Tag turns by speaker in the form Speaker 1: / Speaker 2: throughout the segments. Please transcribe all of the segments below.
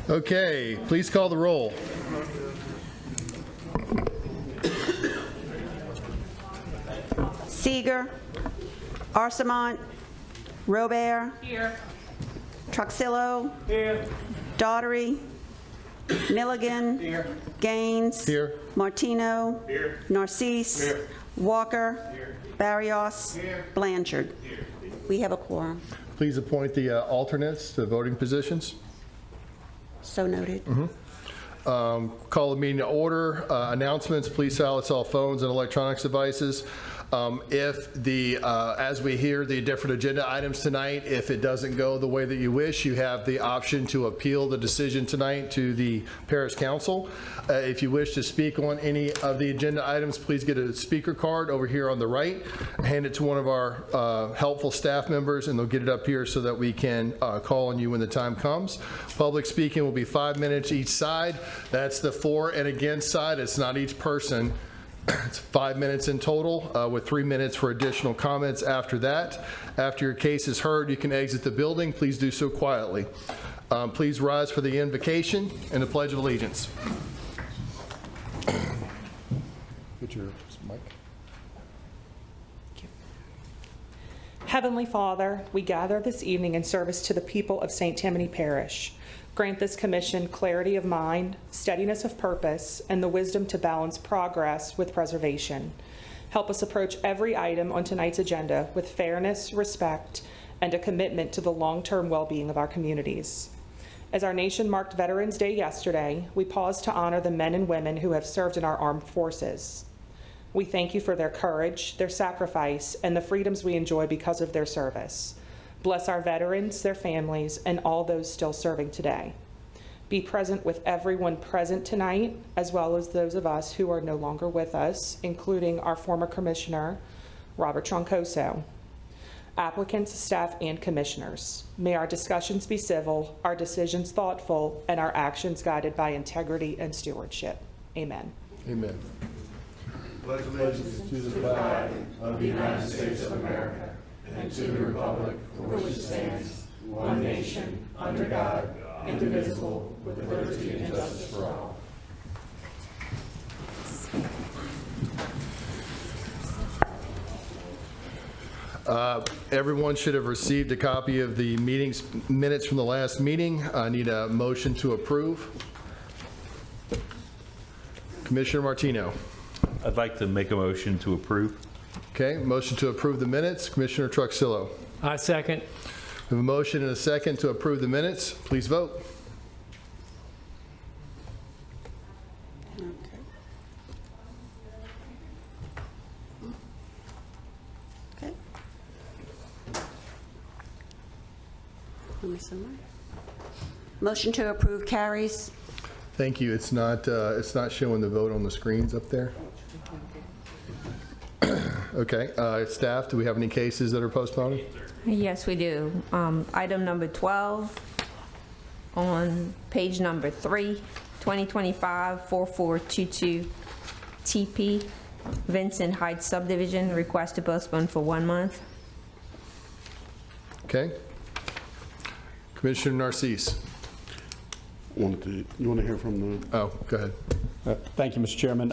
Speaker 1: Okay, please call the roll.
Speaker 2: Seeger. Arsamont. Robert.
Speaker 3: Here.
Speaker 2: Truxillo.
Speaker 3: Here.
Speaker 2: Daughtery. Milligan.
Speaker 3: Here.
Speaker 2: Gaines.
Speaker 1: Here.
Speaker 2: Martino.
Speaker 3: Here.
Speaker 2: Narcisse.
Speaker 3: Here.
Speaker 2: Walker.
Speaker 3: Here.
Speaker 2: Barrios.
Speaker 3: Here.
Speaker 2: Blanchard.
Speaker 3: Here.
Speaker 2: We have a quorum.
Speaker 1: Please appoint the alternates to voting positions.
Speaker 2: So noted.
Speaker 1: Call the meeting to order. Announcements, please silence all phones and electronics devices. As we hear the different agenda items tonight, if it doesn't go the way that you wish, you have the option to appeal the decision tonight to the Parish Council. If you wish to speak on any of the agenda items, please get a speaker card over here on the right. Hand it to one of our helpful staff members, and they'll get it up here so that we can call on you when the time comes. Public speaking will be 5 minutes each side. That's the for and against side. It's not each person. It's 5 minutes in total, with 3 minutes for additional comments after that. After your case is heard, you can exit the building. Please do so quietly. Please rise for the invocation and the Pledge of Allegiance. Get your mic.
Speaker 3: Heavenly Father, we gather this evening in service to the people of St. Tammany Parish. Grant this commission clarity of mind, steadiness of purpose, and the wisdom to balance progress with preservation. Help us approach every item on tonight's agenda with fairness, respect, and a commitment to the long-term well-being of our communities. As our nation marked Veterans Day yesterday, we pause to honor the men and women who have served in our armed forces. We thank you for their courage, their sacrifice, and the freedoms we enjoy because of their service. Bless our veterans, their families, and all those still serving today. Be present with everyone present tonight, as well as those of us who are no longer with us, including our former commissioner, Robert Troncoso. Applicants, staff, and commissioners. May our discussions be civil, our decisions thoughtful, and our actions guided by integrity and stewardship. Amen.
Speaker 1: Amen.
Speaker 4: Pledge allegiance to the flag of the United States of America and to the republic for which it stands, one nation, under God, indivisible, with liberty and justice for all.
Speaker 1: Everyone should have received a copy of the minutes from the last meeting. I need a motion to approve. Commissioner Martino.
Speaker 5: I'd like to make a motion to approve.
Speaker 1: Okay, motion to approve the minutes. Commissioner Truxillo.
Speaker 6: I second.
Speaker 1: We have a motion and a second to approve the minutes. Please vote.
Speaker 2: Okay. Motion to approve carries.
Speaker 1: Thank you. It's not showing the vote on the screens up there. Okay, staff, do we have any cases that are postponed?
Speaker 7: Yes, we do. Item number 12 on page number 3, 2025-4422 TP, Vincent Heights subdivision, request to postpone for 1 month.
Speaker 1: Okay. Commissioner Narcisse.
Speaker 4: You want to hear from the...
Speaker 1: Oh, go ahead.
Speaker 8: Thank you, Mr. Chairman.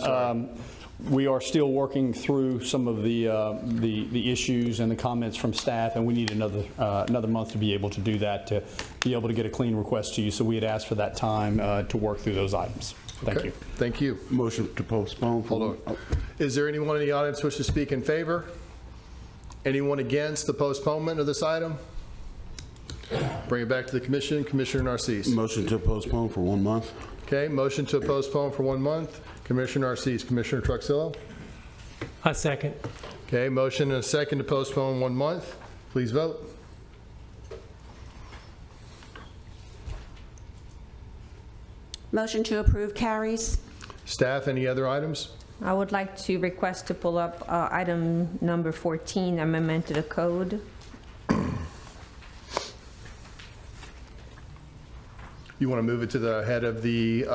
Speaker 8: We are still working through some of the issues and the comments from staff, and we need another month to be able to do that, to be able to get a clean request to you. So we had asked for that time to work through those items. Thank you.
Speaker 1: Thank you.
Speaker 4: Motion to postpone.
Speaker 1: Hold on. Is there anyone in the audience wish to speak in favor? Anyone against the postponement of this item? Bring it back to the commission. Commissioner Narcisse.
Speaker 4: Motion to postpone for 1 month.
Speaker 1: Okay, motion to postpone for 1 month. Commissioner Narcisse. Commissioner Truxillo.
Speaker 6: I second.
Speaker 1: Okay, motion and a second to postpone 1 month. Please vote.
Speaker 2: Motion to approve carries.
Speaker 1: Staff, any other items?
Speaker 7: I would like to request to pull up item number 14, amendment to the code.
Speaker 1: You want to move it to the head of the...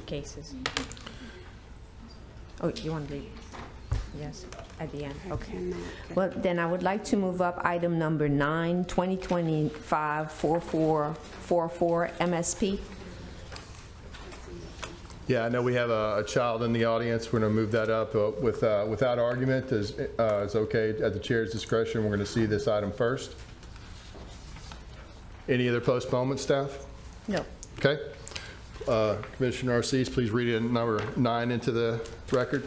Speaker 7: Cases. Oh, you want to leave? Yes, at the end, okay. Well, then I would like to move up item number 9, 2025-4444 MSP.
Speaker 1: Yeah, I know we have a child in the audience. We're going to move that up without argument. It's okay at the chair's discretion. We're going to see this item first. Any other postponement, staff?
Speaker 7: No.
Speaker 1: Okay. Commissioner Arcese, please read in number 9 into the record.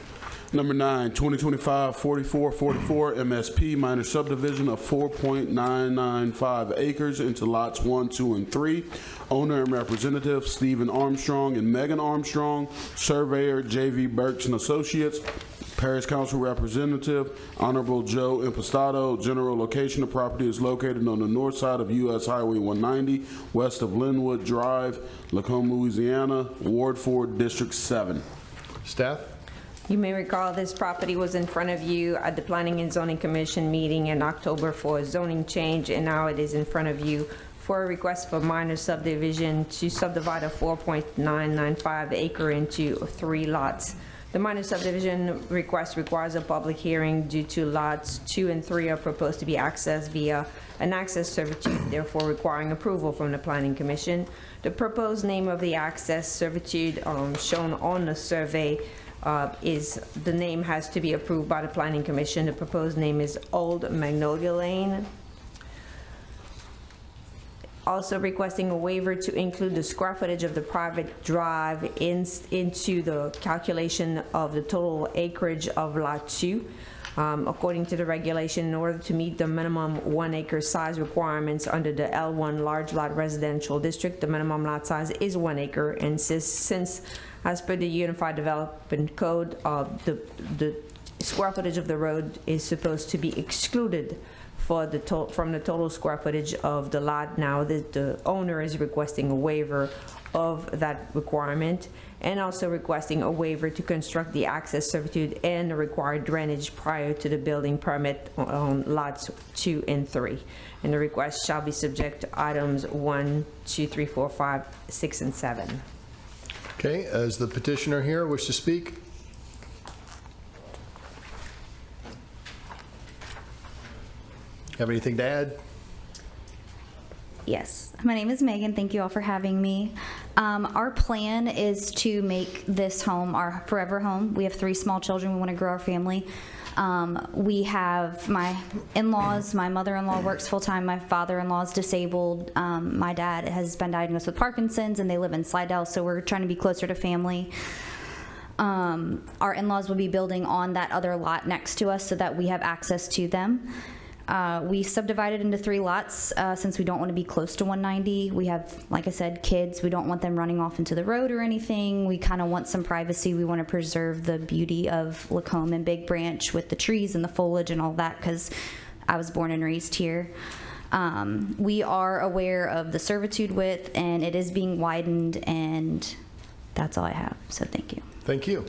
Speaker 4: Number 9, 2025-4444 MSP minor subdivision of 4.995 acres into lots 1, 2, and 3. Owner and representative Stephen Armstrong and Megan Armstrong. Surveyor J.V. Burks and Associates. Parish Council Representative Honorable Joe Impastato. General location of property is located on the north side of U.S. Highway 190, west of Linwood Drive, Lacombe, Louisiana, Ward 4, District 7.
Speaker 1: Staff?
Speaker 7: You may recall this property was in front of you at the Planning and Zoning Commission meeting in October for a zoning change, and now it is in front of you for a request for minor subdivision to subdivide a 4.995 acre into 3 lots. The minor subdivision request requires a public hearing due to lots 2 and 3 are proposed to be accessed via an access servitude, therefore requiring approval from the Planning Commission. The proposed name of the access servitude shown on the survey the name has to be approved by the Planning Commission. The proposed name is Old Magnolia Lane. Also requesting a waiver to include the square footage of the private drive into the calculation of the total acreage of Lot 2. According to the regulation, in order to meet the minimum 1 acre size requirements under the L1 large lot residential district, the minimum lot size is 1 acre, and since as per the Unified Development Code, the square footage of the road is supposed to be excluded from the total square footage of the lot. Now the owner is requesting a waiver of that requirement, and also requesting a waiver to construct the access servitude and the required drainage prior to the building permit on lots 2 and 3. And the request shall be subject to items 1, 2, 3, 4, 5, 6, and 7.
Speaker 1: Okay, as the petitioner here wish to speak? Have anything to add?
Speaker 9: Yes, my name is Megan. Thank you all for having me. Our plan is to make this home our forever home. We have 3 small children. We want to grow our family. We have my in-laws. My mother-in-law works full-time. My father-in-law is disabled. My dad has been diagnosed with Parkinson's, and they live in Slidell, so we're trying to be closer to family. Our in-laws will be building on that other lot next to us so that we have access to them. We subdivided into 3 lots since we don't want to be close to 190. We have, like I said, kids. We don't want them running off into the road or anything. We kind of want some privacy. We want to preserve the beauty of Lacombe and Big Branch with the trees and the foliage and all that, because I was born and raised here. We are aware of the servitude width, and it is being widened, and that's all I have. So thank you.
Speaker 1: Thank you.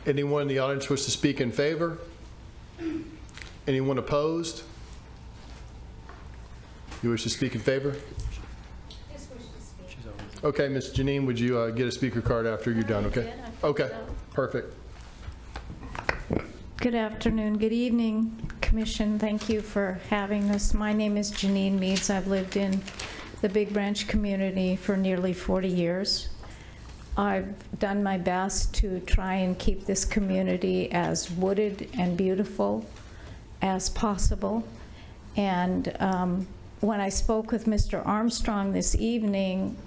Speaker 1: Anyone in the audience wish to speak in favor? Anyone opposed? You wish to speak in favor? Okay, Ms. Janine, would you get a speaker card after you're done, okay? Okay, perfect.
Speaker 10: Good afternoon, good evening, Commission. Thank you for having us. My name is Janine Meads. I've lived in the Big Branch community for nearly 40 years. I've done my best to try and keep this community as wooded and beautiful as possible. And when I spoke with Mr. Armstrong this evening,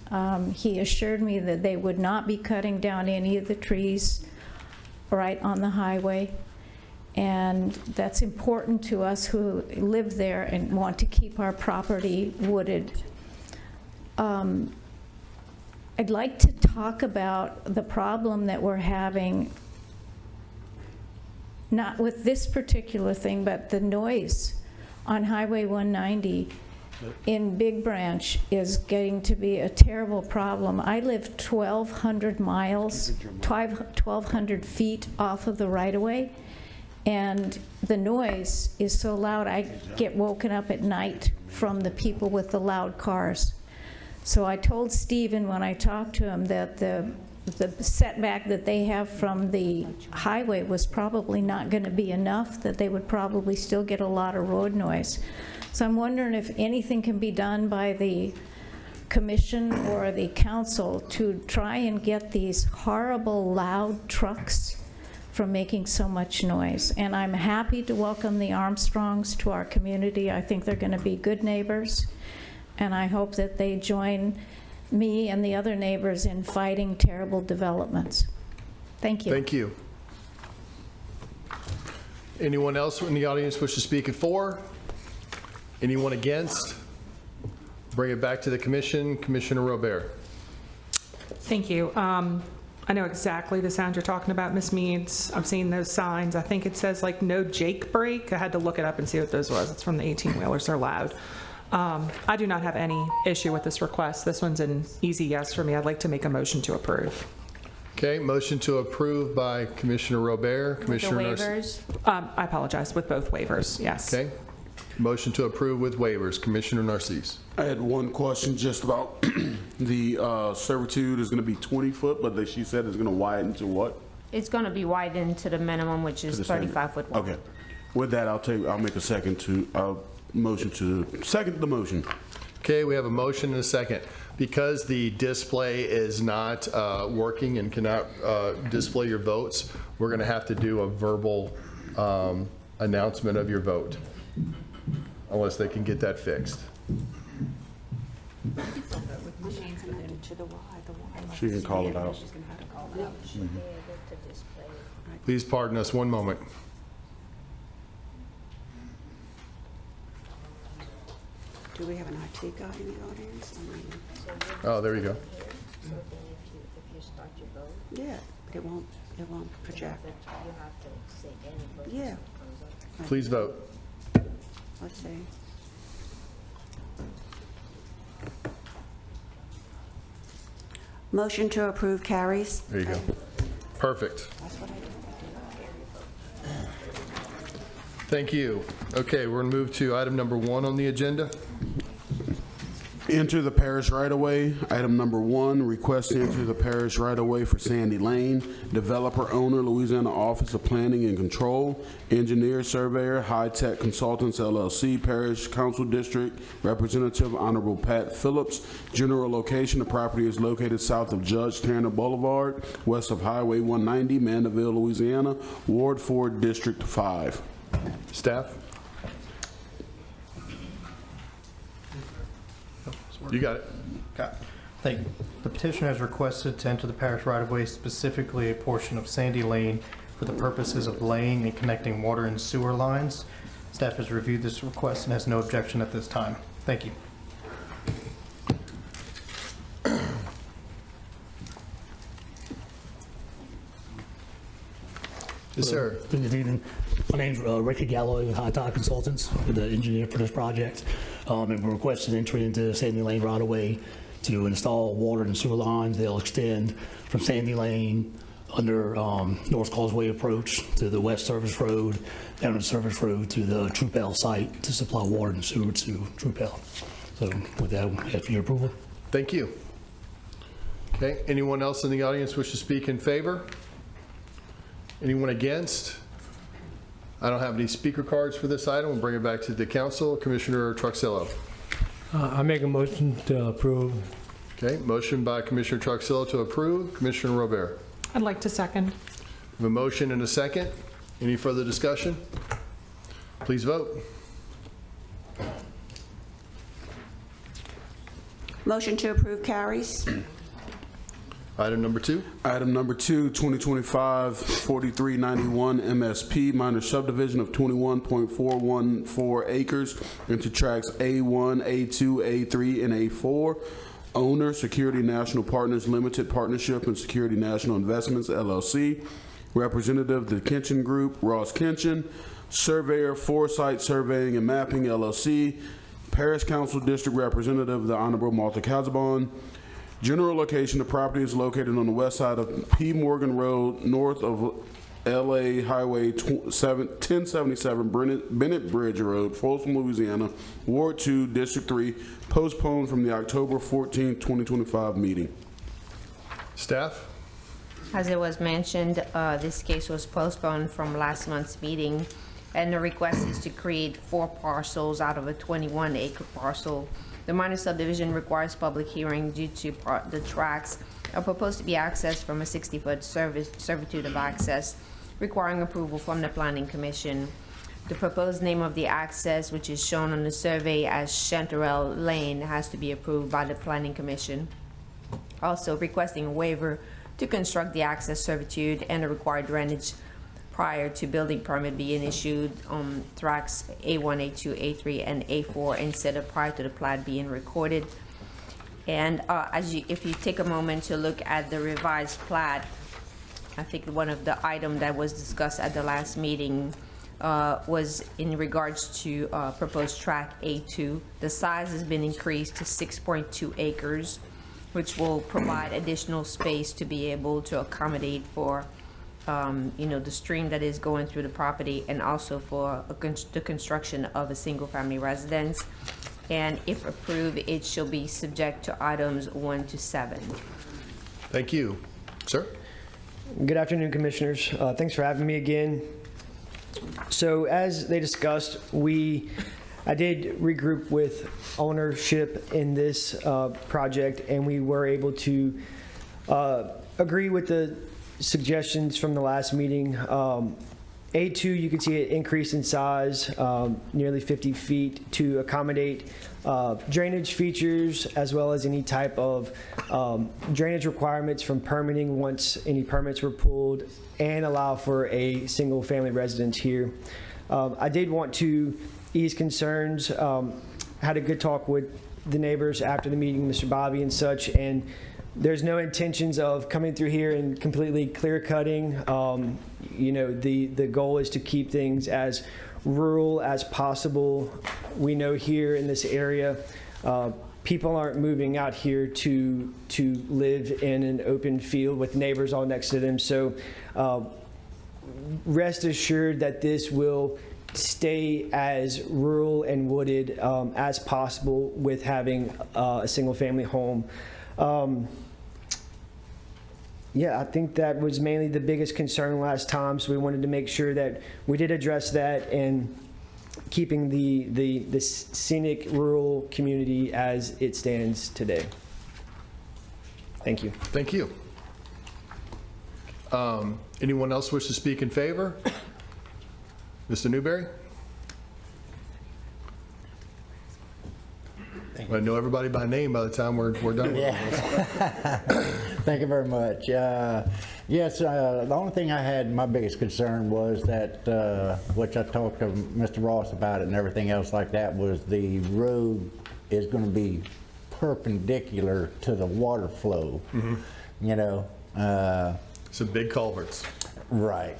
Speaker 10: he assured me that they would not be cutting down any of the trees right on the highway. And that's important to us who live there and want to keep our property wooded. I'd like to talk about the problem that we're having, not with this particular thing, but the noise on Highway 190 in Big Branch is getting to be a terrible problem. I live 1,200 miles, 1,200 feet off of the right-of-way, and the noise is so loud I get woken up at night from the people with the loud cars. So I told Stephen when I talked to him that the the setback that they have from the highway was probably not going to be enough, that they would probably still get a lot of road noise. So I'm wondering if anything can be done by the commission or the council to try and get these horrible loud trucks from making so much noise. And I'm happy to welcome the Armstrongs to our community. I think they're going to be good neighbors, and I hope that they join me and the other neighbors in fighting terrible developments. Thank you.
Speaker 1: Thank you. Anyone else in the audience wish to speak it for? Anyone against? Bring it back to the commission. Commissioner Robert.
Speaker 3: Thank you. I know exactly the sound you're talking about, Ms. Meads. I've seen those signs. I think it says like no Jake break. I had to look it up and see what those was. It's from the 18-wheelers. They're loud. I do not have any issue with this request. This one's an easy yes for me. I'd like to make a motion to approve.
Speaker 1: Okay, motion to approve by Commissioner Robert. Commissioner
Speaker 7: With the waivers?
Speaker 3: I apologize, with both waivers, yes.
Speaker 1: Okay. Motion to approve with waivers. Commissioner Narcisse.
Speaker 4: I had one question just about the servitude is going to be 20 foot, but she said it's going to widen to what?
Speaker 7: It's going to be widened to the minimum, which is
Speaker 4: To the standard.
Speaker 7: 35 foot wide.
Speaker 4: Okay. With that, I'll make a second to, motion to, second the motion.
Speaker 1: Okay, we have a motion and a second. Because the display is not working and cannot display your votes, we're going to have to do a verbal announcement of your vote, unless they can get that fixed.
Speaker 4: She can call it out.
Speaker 1: Please pardon us one moment.
Speaker 2: Do we have an IT guy in the audience?
Speaker 1: Oh, there you go.
Speaker 2: Yeah, but it won't project. Yeah,
Speaker 1: Please vote.
Speaker 2: let's see. Motion to approve carries.
Speaker 1: There you go. Perfect.
Speaker 2: That's what I did.
Speaker 1: Thank you. Okay, we're going to move to item number 1 on the agenda.
Speaker 4: Enter the parish right-of-way. Item number 1, request to enter the parish right-of-way for Sandy Lane. Developer owner, Louisiana Office of Planning and Control. Engineer, surveyor, High Tech Consultants LLC. Parish Council District Representative, Honorable Pat Phillips. General location, the property is located south of Judge Tanner Boulevard, west of Highway 190, Mandeville, Louisiana, Ward 4, District 5.
Speaker 1: Staff? You got it.
Speaker 11: Okay. Thank you. The petitioner has requested to enter the parish right-of-way, specifically a portion of Sandy Lane, for the purposes of laying and connecting water and sewer lines. Staff has reviewed this request and has no objection at this time. Thank you.
Speaker 1: Yes, sir.
Speaker 12: Good evening. My name's Ricky Galloway with High Tech Consultants, with the engineer for this project. And we're requesting entry into Sandy Lane right away to install water and sewer lines. They'll extend from Sandy Lane under North Causeway approach to the West Service Road, down the Service Road to the Troopel site to supply water and sewer to Troopel. So with that, we have your approval.
Speaker 1: Thank you. Okay, anyone else in the audience wish to speak in favor? Anyone against? I don't have any speaker cards for this item. We'll bring it back to the council. Commissioner Truxillo.
Speaker 6: I make a motion to approve.
Speaker 1: Okay, motion by Commissioner Truxillo to approve. Commissioner Robert.
Speaker 3: I'd like to second.
Speaker 1: We have a motion and a second. Any further discussion? Please vote.
Speaker 2: Motion to approve carries.
Speaker 1: Item number 2.
Speaker 4: Item number 2, 2025-4391 MSP, minor subdivision of 21.414 acres into tracts A1, A2, A3, and A4. Owner, Security National Partners Limited Partnership and Security National Investments, LLC. Representative, the Kinchin Group, Ross Kinchin. Surveyor, Foresight Surveying and Mapping, LLC. Parish Council District Representative, the Honorable Martha Casabon. General location, the property is located on the west side of P. Morgan Road, north of LA Highway 1077, Bennett Bridge Road, Folsom, Louisiana, Ward 2, District 3, postponed from the October 14, 2025 meeting.
Speaker 1: Staff?
Speaker 7: As it was mentioned, this case was postponed from last month's meeting, and the request is to create 4 parcels out of a 21-acre parcel. The minor subdivision requires public hearing due to the tracts are proposed to be accessed from a 60-foot servitude of access, requiring approval from the Planning Commission. The proposed name of the access, which is shown on the survey as Chanterelle Lane, has to be approved by the Planning Commission. Also requesting a waiver to construct the access servitude and the required drainage prior to building permit being issued on tracts A1, A2, A3, and A4 instead of prior to the plat being recorded. And if you take a moment to look at the revised plat, I think one of the items that was discussed at the last meeting was in regards to proposed tract A2. The size has been increased to 6.2 acres, which will provide additional space to be able to accommodate for the stream that is going through the property, and also for the construction of a single-family residence. And if approved, it shall be subject to items 1 to 7.
Speaker 1: Thank you. Sir?
Speaker 13: Good afternoon, Commissioners. Thanks for having me again. So as they discussed, I did regroup with ownership in this project, and we were able to agree with the suggestions from the last meeting. A2, you can see it increase in size, nearly 50 feet, to accommodate drainage features as well as any type of drainage requirements from permitting once any permits were pulled, and allow for a single-family residence here. I did want to ease concerns. Had a good talk with the neighbors after the meeting, Mr. Bobby and such, and there's no intentions of coming through here and completely clear cutting. The goal is to keep things as rural as possible. We know here in this area, people aren't moving out here to live in an open field with neighbors all next to them. So rest assured that this will stay as rural and wooded as possible with having a single family home. I think that was mainly the biggest concern last time, so we wanted to make sure that we did address that, and keeping the scenic rural community as it stands today. Thank you.
Speaker 1: Thank you. Anyone else wish to speak in favor? Mr. Newberry? I know everybody by name by the time we're done with this.
Speaker 14: Thank you very much. Yes, the only thing I had, my biggest concern was that, which I talked to Mr. Ross about it and everything else like that, was the road is going to be perpendicular to the water flow.
Speaker 1: Mm-hmm. Some big culverts.
Speaker 14: Right.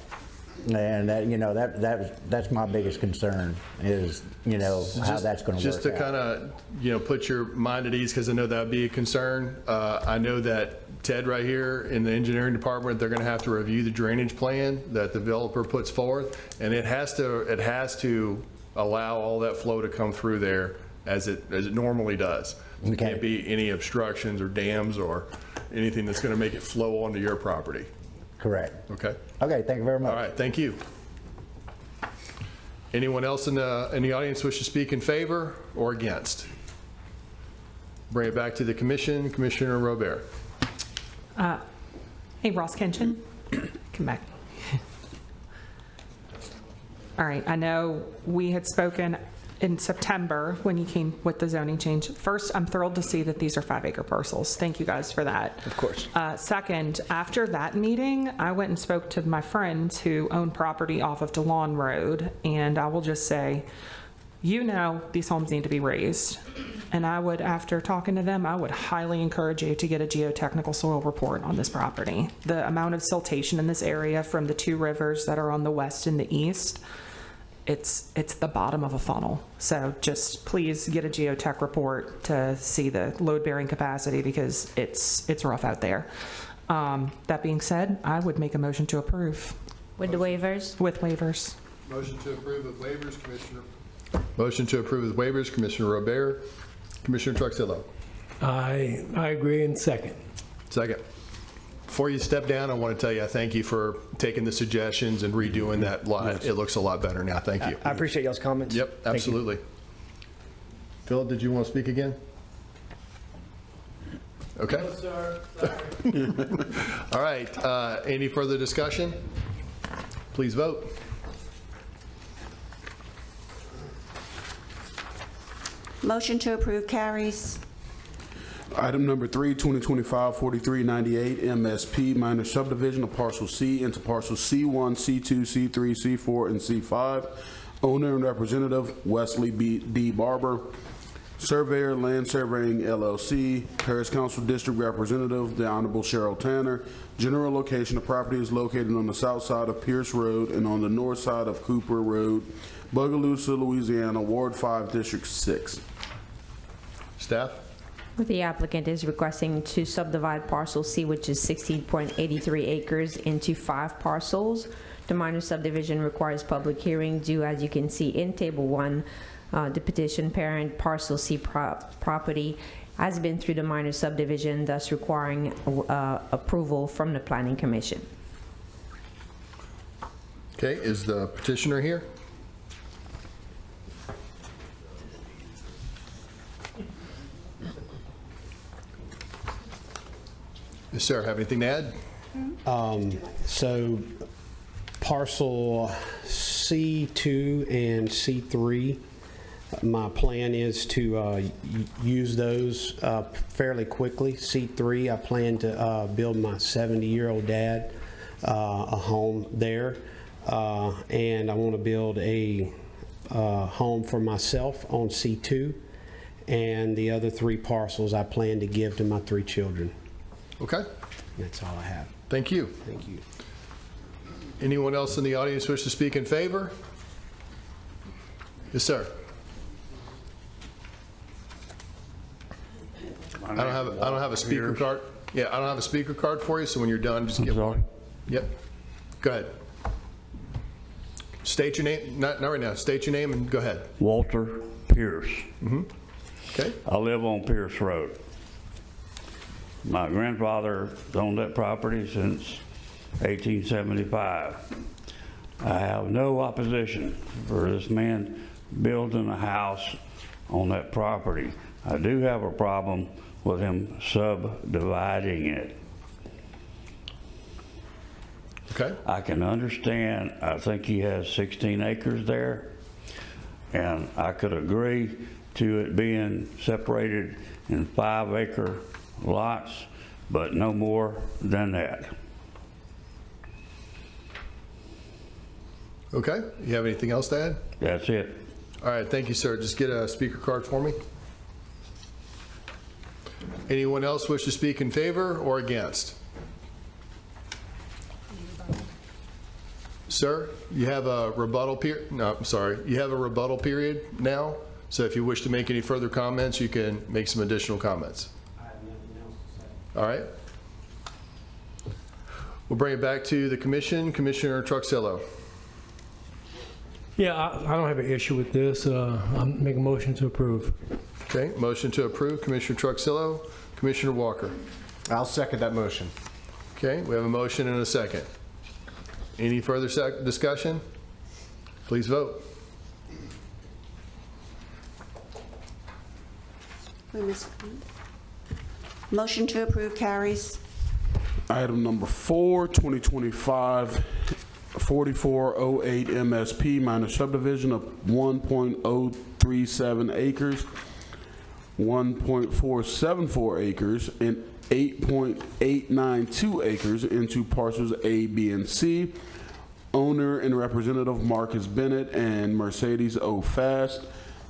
Speaker 14: And that, that's my biggest concern is, how that's going to work.
Speaker 1: Just to kind of, put your mind at ease, because I know that would be a concern. I know that Ted right here in the engineering department, they're going to have to review the drainage plan that the developer puts forth, and it has to allow all that flow to come through there as it normally does. There can't be any obstructions or dams or anything that's going to make it flow onto your property.
Speaker 14: Correct.
Speaker 1: Okay.
Speaker 14: Okay, thank you very much.
Speaker 1: All right, thank you. Anyone else in the audience wish to speak in favor or against? Bring it back to the commission. Commissioner Robert.
Speaker 3: Hey, Ross Kenshin, come back. All right, I know we had spoken in September when you came with the zoning change. First, I'm thrilled to see that these are 5-acre parcels. Thank you guys for that.
Speaker 13: Of course.
Speaker 3: Second, after that meeting, I went and spoke to my friends who own property off of DeLawn Road, and I will just say, these homes need to be raised. And I would, after talking to them, I would highly encourage you to get a geotechnical soil report on this property. The amount of siltation in this area from the 2 rivers that are on the west and the east, it's the bottom of a funnel. So just please get a geotech report to see the load-bearing capacity, because it's rough out there. That being said, I would make a motion to approve.
Speaker 7: With the waivers?
Speaker 3: With waivers.
Speaker 1: Motion to approve with waivers, Commissioner. Motion to approve with waivers, Commissioner Robert. Commissioner Truxillo.
Speaker 6: I agree, and second.
Speaker 1: Second. Before you step down, I want to tell you, I thank you for taking the suggestions and redoing that lot. It looks a lot better now. Thank you.
Speaker 13: I appreciate y'all's comments.
Speaker 1: Yep,
Speaker 13: Thank you.
Speaker 1: absolutely. Phil, did you want to speak again? Okay.
Speaker 4: No, sir. Sorry.
Speaker 1: All right, any further discussion? Please vote.
Speaker 2: Motion to approve carries.
Speaker 4: Item number 3, 2025-4398, MSP, minor subdivision of parcel C into parcel C1, C2, C3, C4, and C5. Owner and representative, Wesley D. Barber. Surveyor, Land Surveying LLC. Parish Council District Representative, the Honorable Cheryl Tanner. General location of property is located on the south side of Pierce Road and on the north side of Cooper Road, Bogalusa, Louisiana, Ward 5, District 6.
Speaker 1: Staff?
Speaker 7: The applicant is requesting to subdivide parcel C, which is 16.83 acres, into 5 parcels. The minor subdivision requires public hearing due, as you can see in Table 1, the petition parent parcel C property has been through the minor subdivision, thus requiring approval from the Planning Commission.
Speaker 1: Okay, is the petitioner here? Yes, sir. Have anything to add?
Speaker 15: So parcel C2 and C3, my plan is to use those fairly quickly. C3, I plan to build my 70-year-old dad a home there, and I want to build a home for myself on C2, and the other 3 parcels I plan to give to my 3 children.
Speaker 1: Okay.
Speaker 15: That's all I have.
Speaker 1: Thank you.
Speaker 15: Thank you.
Speaker 1: Anyone else in the audience wish to speak in favor? Yes, sir. I don't have a speaker card. Yeah, I don't have a speaker card for you, so when you're done, just give one. Yep. Go ahead. State your name, not right now. State your name and go ahead.
Speaker 16: Walter Pierce.
Speaker 1: Okay.
Speaker 16: I live on Pierce Road. My grandfather owned that property since 1875. I have no opposition for this man building a house on that property. I do have a problem with him subdividing it.
Speaker 1: Okay.
Speaker 16: I can understand, I think he has 16 acres there, and I could agree to it being separated in 5-acre lots, but no more than that.
Speaker 1: Okay. You have anything else to add?
Speaker 16: That's it.
Speaker 1: All right. Thank you, sir. Just get a speaker card for me. Anyone else wish to speak in favor or against? Sir, you have a rebuttal period. No, I'm sorry. You have a rebuttal period now. So if you wish to make any further comments, you can make some additional comments. All right. We'll bring it back to the commission. Commissioner Truxillo.
Speaker 6: Yeah, I don't have an issue with this. I'll make a motion to approve.
Speaker 1: Okay, motion to approve, Commissioner Truxillo. Commissioner Walker.
Speaker 17: I'll second that motion.
Speaker 1: Okay, we have a motion and a second. Any further discussion? Please vote.
Speaker 2: We missed one. Motion to approve carries.
Speaker 4: Item number 4, 2025-4408 MSP, minor subdivision of 1.037 acres, 1.474 acres, and 8.892 acres into parcels A, B, and C. Owner and representative Marcus Bennett and Mercedes O. Fast.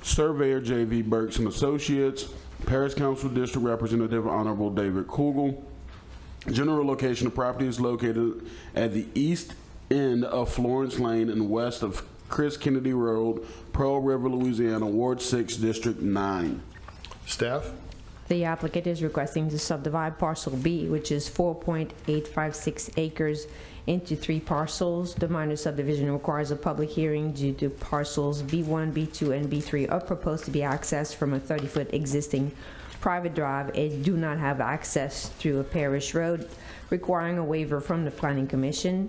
Speaker 4: Surveyor J.V. Burks and Associates. Parish Council District Representative Honorable David Kugel. General location of property is located at the east end of Florence Lane and west of Chris Kennedy Road, Pearl River, Louisiana, Ward 6, District 9.
Speaker 1: Staff?
Speaker 7: The applicant is requesting to subdivide parcel B, which is 4.856 acres, into 3 parcels. The minor subdivision requires a public hearing due to parcels B1, B2, and B3 are proposed to be accessed from a 30-foot existing private drive and do not have access through a parish road, requiring a waiver from the Planning Commission.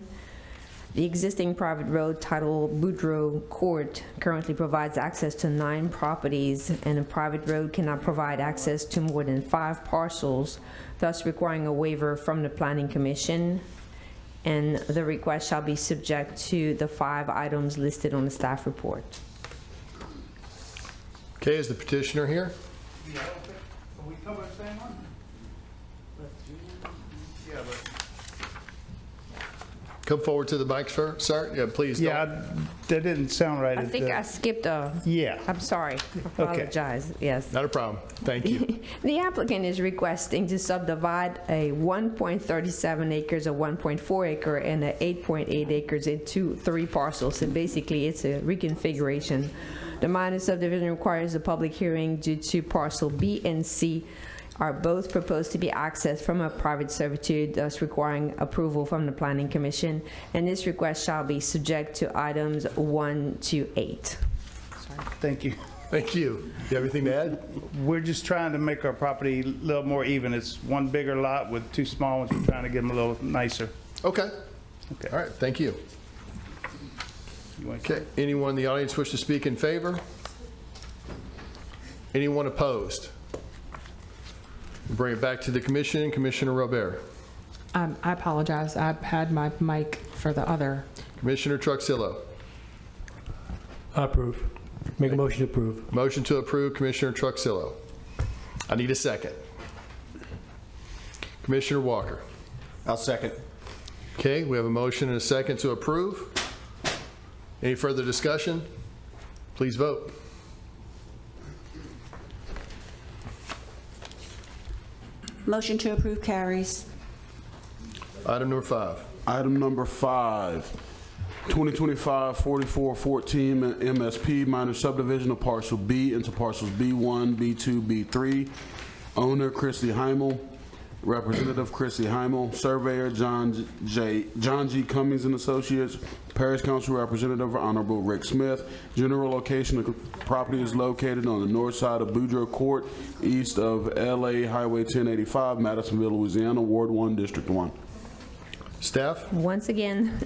Speaker 7: The existing private road titled Boudreaux Court currently provides access to 9 properties, and a private road cannot provide access to more than 5 parcels, thus requiring a waiver from the Planning Commission. And the request shall be subject to the 5 items listed on the staff report.
Speaker 1: Okay, is the petitioner here?
Speaker 4: Yeah, we cover the same one? Yeah, but.
Speaker 1: Come forward to the mic, sir. Yeah, please.
Speaker 4: Yeah, that didn't sound right.
Speaker 7: I think I skipped a.
Speaker 4: Yeah.
Speaker 7: I'm sorry. I apologize. Yes.
Speaker 1: Not a problem. Thank you.
Speaker 7: The applicant is requesting to subdivide a 1.37 acres, a 1.4 acre, and a 8.8 acres into 3 parcels. So basically, it's a reconfiguration. The minor subdivision requires a public hearing due to parcel B and C are both proposed to be accessed from a private servitude, thus requiring approval from the Planning Commission. And this request shall be subject to items 1 to 8.
Speaker 4: Thank you.
Speaker 1: Thank you. You have anything to add?
Speaker 4: We're just trying to make our property a little more even. It's one bigger lot with 2 small ones. We're trying to get them a little nicer.
Speaker 1: Okay. All right, thank you. Okay, anyone in the audience wish to speak in favor? Anyone opposed? Bring it back to the commission. Commissioner Robert.
Speaker 3: I apologize. I had my mic for the other.
Speaker 1: Commissioner Truxillo.
Speaker 6: I approve. Make a motion to approve.
Speaker 1: Motion to approve, Commissioner Truxillo. I need a second. Commissioner Walker.
Speaker 17: I'll second.
Speaker 1: Okay, we have a motion and a second to approve. Any further discussion? Please vote.
Speaker 2: Motion to approve carries.
Speaker 1: Item number 5.
Speaker 18: Item number 5, 2025-4414 MSP minor subdivision of parcel B into parcels B1, B2, B3. Owner Christy Heimel, Representative Christy Heimel, Surveyor John G. Cummings and Associates, Parish Council Representative Honorable Rick Smith. General location of the property is located on the north side of Boudreaux Court, east of LA Highway 1085, Madisonville, Louisiana, Ward 1, District 1.
Speaker 1: Staff?
Speaker 7: Once again,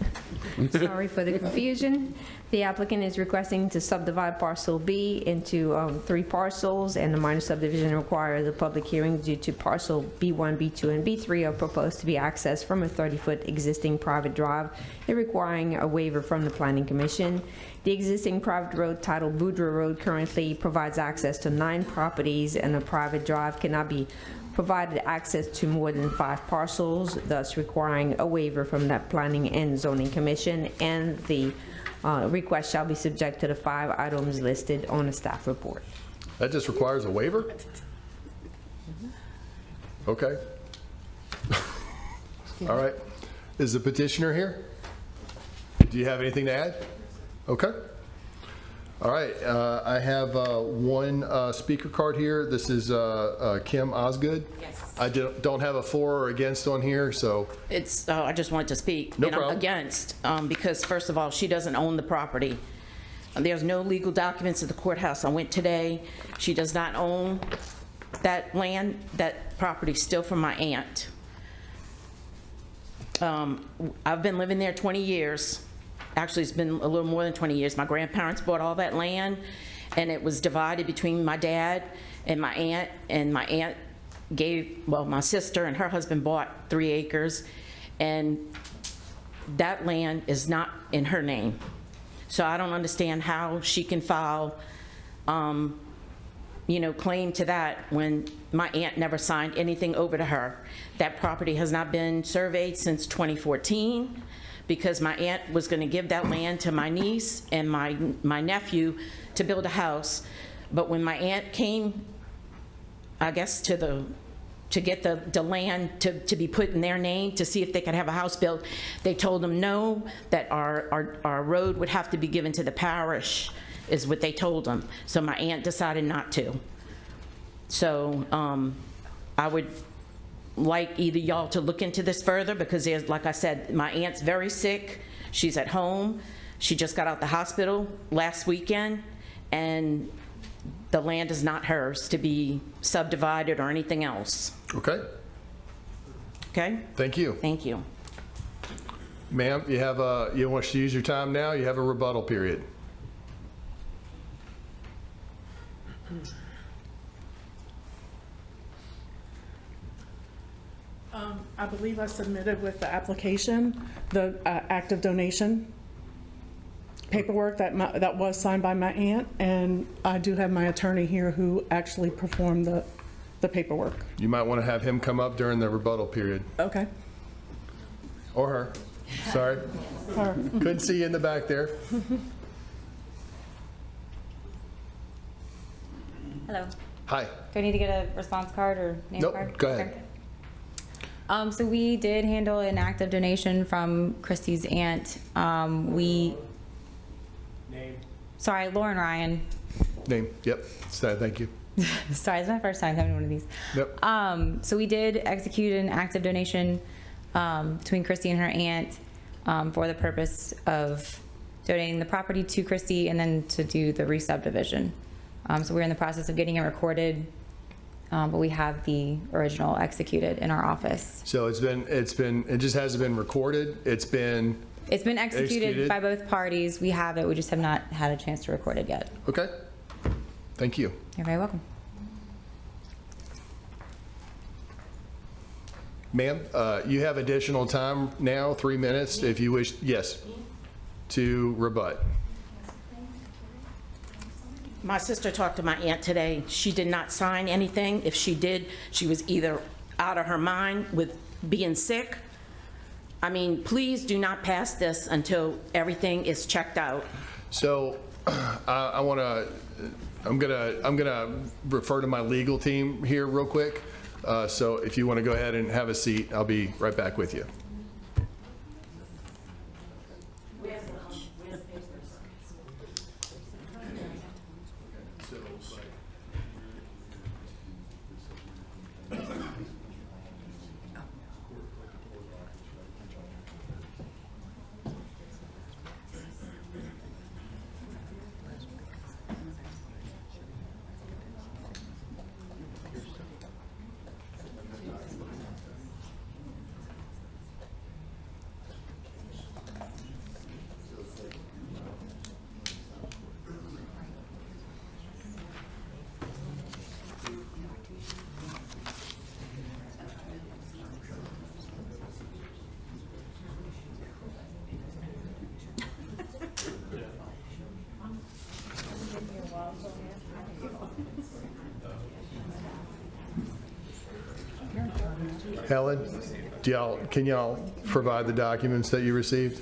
Speaker 7: sorry for the confusion. The applicant is requesting to subdivide parcel B into 3 parcels, and the minor subdivision requires a public hearing due to parcel B1, B2, and B3 are proposed to be accessed from a 30-foot existing private drive, requiring a waiver from the Planning Commission. The existing private road titled Boudreaux Road currently provides access to 9 properties, and a private drive cannot be provided access to more than 5 parcels, thus requiring a waiver from that Planning and Zoning Commission, and the request shall be subject to the 5 items listed on the staff report.
Speaker 1: That just requires a waiver? Okay. All right. Is the petitioner here? Do you have anything to add? Okay. All right, I have one speaker card here. This is Kim Osgood.
Speaker 19: Yes.
Speaker 1: I don't have a for or against on here, so.
Speaker 19: It's, I just wanted to speak.
Speaker 1: No
Speaker 19: and
Speaker 1: problem.
Speaker 19: I'm against, because first of all, she doesn't own the property. There's no legal documents at the courthouse. I went today. She does not own that land. That property's still from my aunt. I've been living there 20 years. Actually, it's been a little more than 20 years. My grandparents bought all that land, and it was divided between my dad and my aunt gave, well, my sister and her husband bought 3 acres, and that land is not in her name. So I don't understand how she can file, claim to that when my aunt never signed anything over to her. That property has not been surveyed since 2014. Because my aunt was going to give that land to my niece and my nephew to build a house. But when my aunt came, I guess, to get the land to be put in their name to see if they could have a house built, they told them no, that our road would have to be given to the parish, is what they told them. So my aunt decided not to. So I would like either y'all to look into this further, because there's, like I said, my aunt's very sick. She's at home. She just got out the hospital last weekend, and the land is not hers to be subdivided or anything else.
Speaker 1: Okay,
Speaker 19: Okay?
Speaker 1: thank you.
Speaker 19: Thank you.
Speaker 1: Ma'am, you want to use your time now? You have a rebuttal period.
Speaker 3: I believe I submitted with the application, the act of donation paperwork that was signed by my aunt, and I do have my attorney here who actually performed the paperwork.
Speaker 1: You might want to have him come up during the rebuttal period.
Speaker 3: Okay.
Speaker 1: Or her. Sorry.
Speaker 3: Her.
Speaker 1: Couldn't see you in the back there.
Speaker 20: Hello.
Speaker 1: Hi.
Speaker 20: Do I need to get a response card or name
Speaker 1: Nope,
Speaker 20: card?
Speaker 1: go ahead.
Speaker 20: Okay. So we did handle an active donation from Christy's aunt. Name. Sorry, Lauren Ryan.
Speaker 1: Name, yep. Thank you.
Speaker 20: Sorry, it's my first time coming to one of these.
Speaker 1: Yep.
Speaker 20: So we did execute an active donation between Christy and her aunt for the purpose of donating the property to Christy and then to do the re-subdivision. So we're in the process of getting it recorded, but we have the original executed in our office.
Speaker 1: So it just hasn't been recorded. It's been
Speaker 20: Executed by both parties. We have it. We just have not had a chance to record it yet.
Speaker 1: Okay. Thank you.
Speaker 20: You're very welcome.
Speaker 1: Ma'am, you have additional time now, 3 minutes, if you wish, yes, to rebut.
Speaker 19: My sister talked to my aunt today. She did not sign anything. If she did, she was either out of her mind with being sick. I mean, please do not pass this until everything is checked out.
Speaker 1: So I'm gonna refer to my legal team here real quick. So if you want to go ahead and have a seat, I'll be right back with you. Helen, can y'all provide the documents that you received?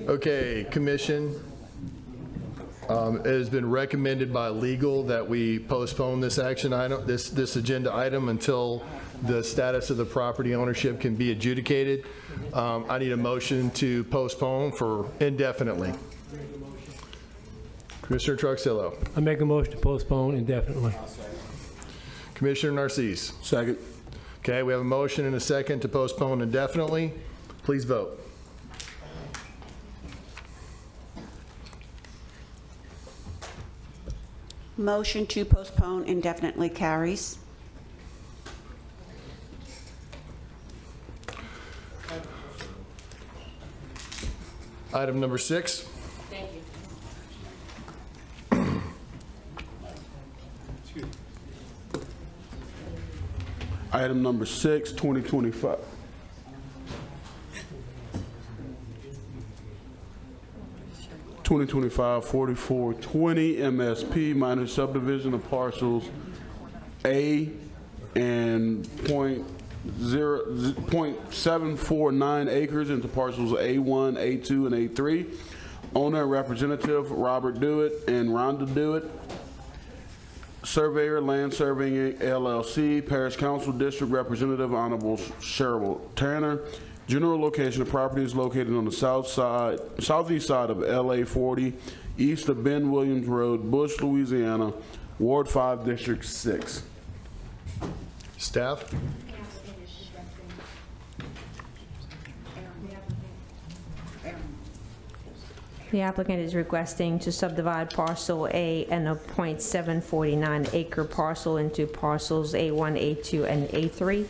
Speaker 1: Okay, Commission. It has been recommended by legal that we postpone this action item, this agenda item until the status of the property ownership can be adjudicated. I need a motion to postpone for indefinitely. Commissioner Truxillo.
Speaker 6: I make a motion to postpone indefinitely.
Speaker 1: Commissioner Narcisse.
Speaker 18: Second.
Speaker 1: Okay, we have a motion and a second to postpone indefinitely. Please vote.
Speaker 2: Motion to postpone indefinitely carries.
Speaker 1: Item number 6.
Speaker 19: Thank you.
Speaker 18: Item number 6, 2025. (2025-4420) MSP minor subdivision of parcels A and .749 acres into parcels A1, A2, and A3. Owner and representative Robert Dewitt and Rhonda Dewitt. Surveyor, Land Surveying LLC. Parish Council District Representative Honorable Cheryl Tanner. General location of property is located on the southeast side of LA 40, east of Ben Williams Road, Bush, Louisiana, Ward 5, District 6.
Speaker 1: Staff?
Speaker 7: The applicant is requesting to subdivide parcel A and a .749 acre parcel into parcels A1, A2, and A3.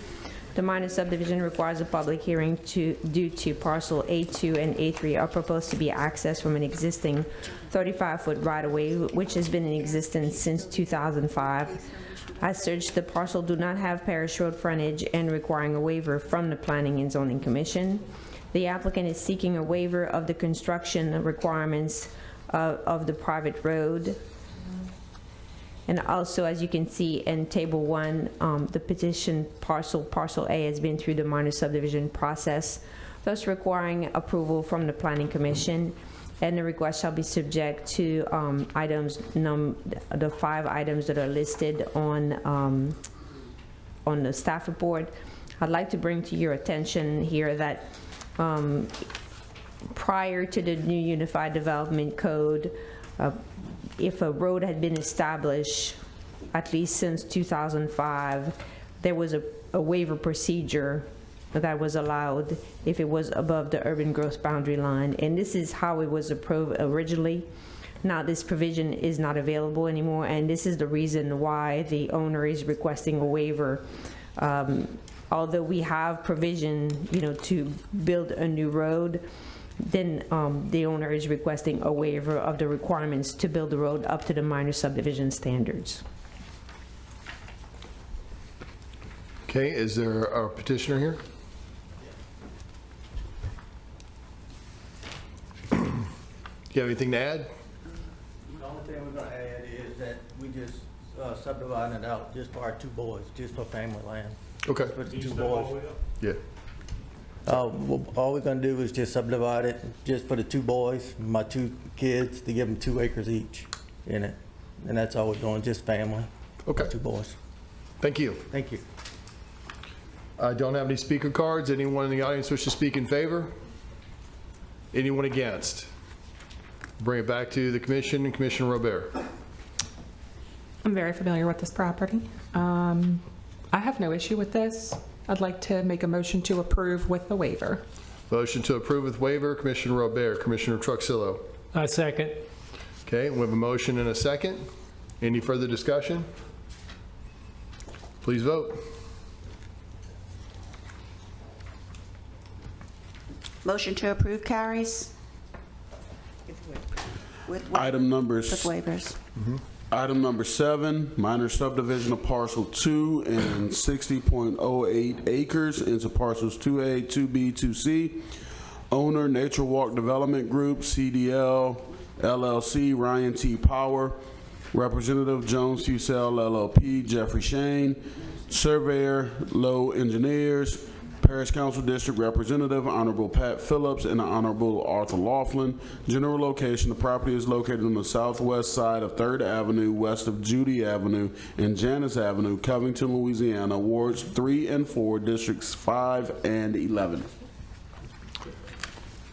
Speaker 7: The minor subdivision requires a public hearing due to parcel A2 and A3 are proposed to be accessed from an existing 35-foot right-of-way, which has been in existence since 2005. As such, the parcel do not have parish road frontage and requiring a waiver from the Planning and Zoning Commission. The applicant is seeking a waiver of the construction requirements of the private road. And also, as you can see in Table 1, the petition parcel A, has been through the minor subdivision process, thus requiring approval from the Planning Commission. And the request shall be subject to the 5 items that are listed on the staff report. I'd like to bring to your attention here that prior to the new Unified Development Code, if a road had been established, at least since 2005, there was a waiver procedure that was allowed if it was above the urban growth boundary line. And this is how it was approved originally. Now this provision is not available anymore, and this is the reason why the owner is requesting a waiver. Although we have provision, to build a new road, then the owner is requesting a waiver of the requirements to build the road up to the minor subdivision standards.
Speaker 1: Okay, is there a petitioner here? Do you have anything to add?
Speaker 21: The only thing we're going to add is that we just subdividing it out just for our 2 boys, just for family land.
Speaker 1: Okay.
Speaker 21: For the 2 boys.
Speaker 1: Yeah.
Speaker 21: All we're going to do is just subdivide it just for the 2 boys, my 2 kids, to give them 2 acres each in it. And that's all we're doing, just family.
Speaker 1: Okay.
Speaker 21: 2 boys.
Speaker 1: Thank you.
Speaker 21: Thank you.
Speaker 1: I don't have any speaker cards. Anyone in the audience wish to speak in favor? Anyone against? Bring it back to the commission and Commissioner Robert.
Speaker 3: I'm very familiar with this property. I have no issue with this. I'd like to make a motion to approve with the waiver.
Speaker 1: Motion to approve with waiver, Commissioner Robert. Commissioner Truxillo.
Speaker 6: I second.
Speaker 1: Okay, we have a motion and a second. Any further discussion? Please vote.
Speaker 2: Motion to approve carries. With
Speaker 18: Item number
Speaker 2: with waivers.
Speaker 18: Item number 7, minor subdivision of parcel 2 and 60.08 acres into parcels 2A, 2B, 2C. Owner, Nature Walk Development Group, CDL, LLC, Ryan T. Power. Representative, Jones Fusel, LLP, Jeffrey Shane. Surveyor, Low Engineers, Parish Council District Representative, Honorable Pat Phillips and the Honorable Arthur Laughlin. General location, the property is located on the southwest side of 3rd Avenue, west of Judy Avenue and Janice Avenue, Covington, Louisiana, Wards 3 and 4, Districts 5 and 11.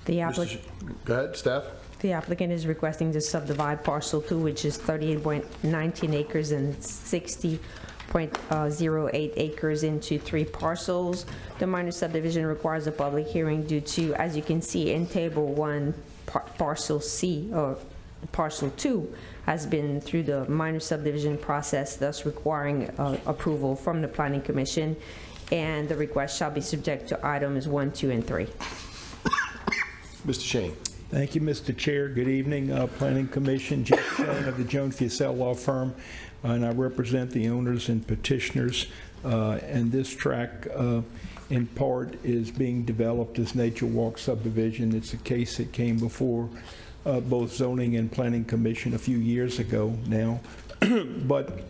Speaker 7: The applicant.
Speaker 1: Go ahead, staff.
Speaker 7: The applicant is requesting to subdivide parcel 2, which is 38.19 acres and 60.08 acres into 3 parcels. The minor subdivision requires a public hearing due to, as you can see in table 1, parcel C or parcel 2 has been through the minor subdivision process, thus requiring approval from the Planning Commission, and the request shall be subject to items 1, 2, and 3.
Speaker 1: Mr. Shane.
Speaker 5: Thank you, Mr. Chair. Good evening, Planning Commission. Jeff Shane of the Jones Fiesel Law Firm, and I represent the owners and petitioners. And this tract, in part, is being developed as Nature Walk subdivision. It's a case that came before both Zoning and Planning Commission a few years ago now. But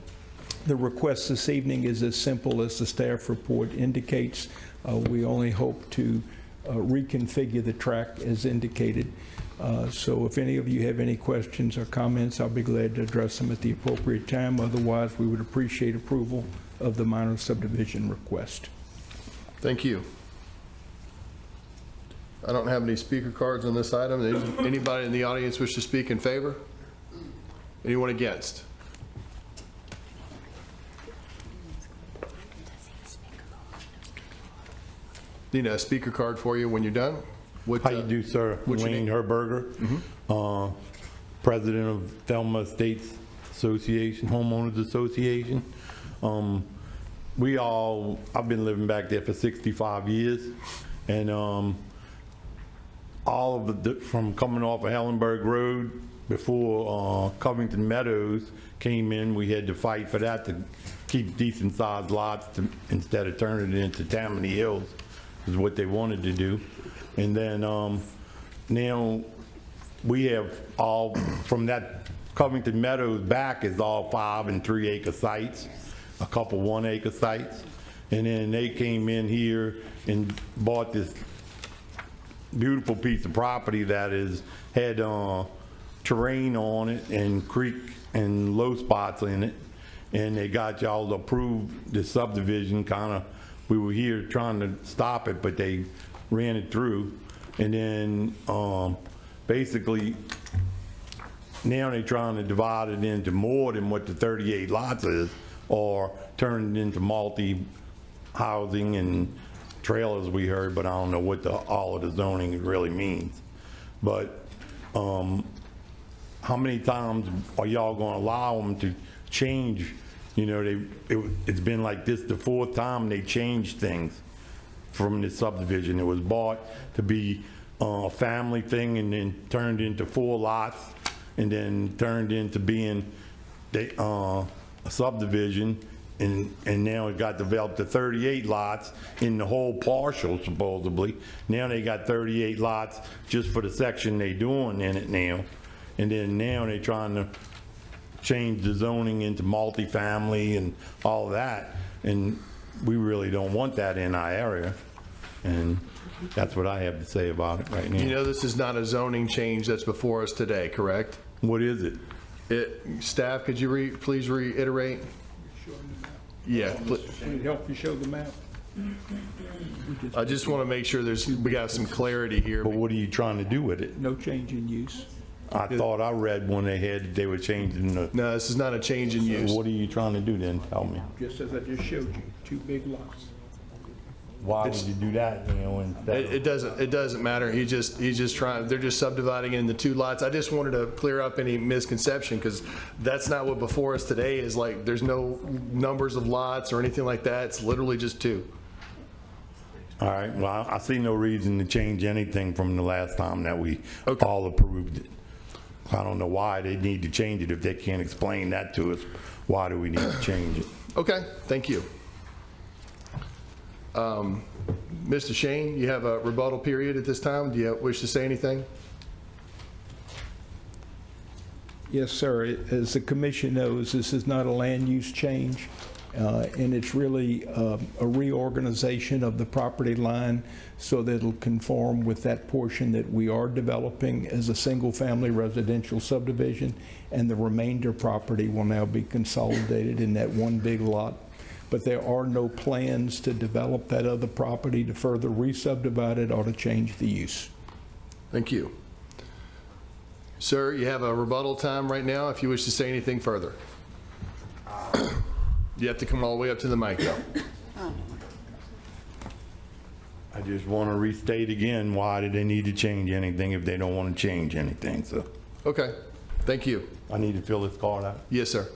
Speaker 5: the request this evening is as simple as the staff report indicates. We only hope to reconfigure the tract as indicated. So if any of you have any questions or comments, I'll be glad to address them at the appropriate time. Otherwise, we would appreciate approval of the minor subdivision request.
Speaker 1: Thank you. I don't have any speaker cards on this item. Anybody in the audience wish to speak in favor? Anyone against? Need a speaker card for you when you're done.
Speaker 22: How you do, sir? Wayne Herberger, President of Thelma Estates Association, Homeowners Association. I've been living back there for 65 years, and all of from coming off of Hellenberg Road before Covington Meadows came in, we had to fight for that to keep decent sized lots instead of turning it into Tammany Hills, is what they wanted to do. And then now we have all from that Covington Meadows back is all 5 and 3 acre sites, a couple 1 acre sites. And then they came in here and bought this beautiful piece of property that had terrain on it and creek and low spots in it. And they got y'all to approve the subdivision we were here trying to stop it, but they ran it through. And then basically now they're trying to divide it into more than what the 38 lots is, or turn it into multi-housing and trailers we heard, but I don't know what all of the zoning really means. But how many times are y'all gonna allow them to change? You know, it's been like this the 4th time they changed things from the subdivision. It was bought to be a family thing and then turned into 4 lots and then turned into being a subdivision, and now it got developed to 38 lots in the whole partial supposedly. Now they got 38 lots just for the section they doing in it now, and then now they're trying to change the zoning into multifamily and all of that, and we really don't want that in our area. And that's what I have to say about it right now.
Speaker 1: You know, this is not a zoning change that's before us today, correct?
Speaker 22: What is it?
Speaker 1: Staff, could you please reiterate? Yeah.
Speaker 5: Can you help you show the map?
Speaker 1: I just want to make sure we got some clarity here.
Speaker 22: But what are you trying to do with it?
Speaker 5: No change in use.
Speaker 22: I thought I read when they were changing the...
Speaker 1: No, this is not a change in use.
Speaker 22: So what are you trying to do then? Tell me.
Speaker 5: Just as I just showed you, 2 big lots.
Speaker 22: Why would you do that, you know?
Speaker 1: It doesn't matter. He's just trying, they're just subdividing it into 2 lots. I just wanted to clear up any misconception, because that's not what before us today is. Like, there's no numbers of lots or anything like that. It's literally just 2.
Speaker 22: All right, well, I see no reason to change anything from the last time that we all approved it. I don't know why they need to change it if they can't explain that to us. Why do we need to change it?
Speaker 1: Okay, thank you. Mr. Shane, you have a rebuttal period at this time. Do you wish to say anything?
Speaker 5: Yes, sir. As the commission knows, this is not a land use change. And it's really a reorganization of the property line so that it'll conform with that portion that we are developing as a single-family residential subdivision, and the remainder property will now be consolidated in that one big lot. But there are no plans to develop that other property to further re-subdivide it or to change the use.
Speaker 1: Thank you. Sir, you have a rebuttal time right now if you wish to say anything further. You have to come all the way up to the mic, though.
Speaker 22: I just want to restate again, why do they need to change anything if they don't want to change anything, so.
Speaker 1: Okay, thank you.
Speaker 22: I need to fill this card out.
Speaker 1: Yes, sir.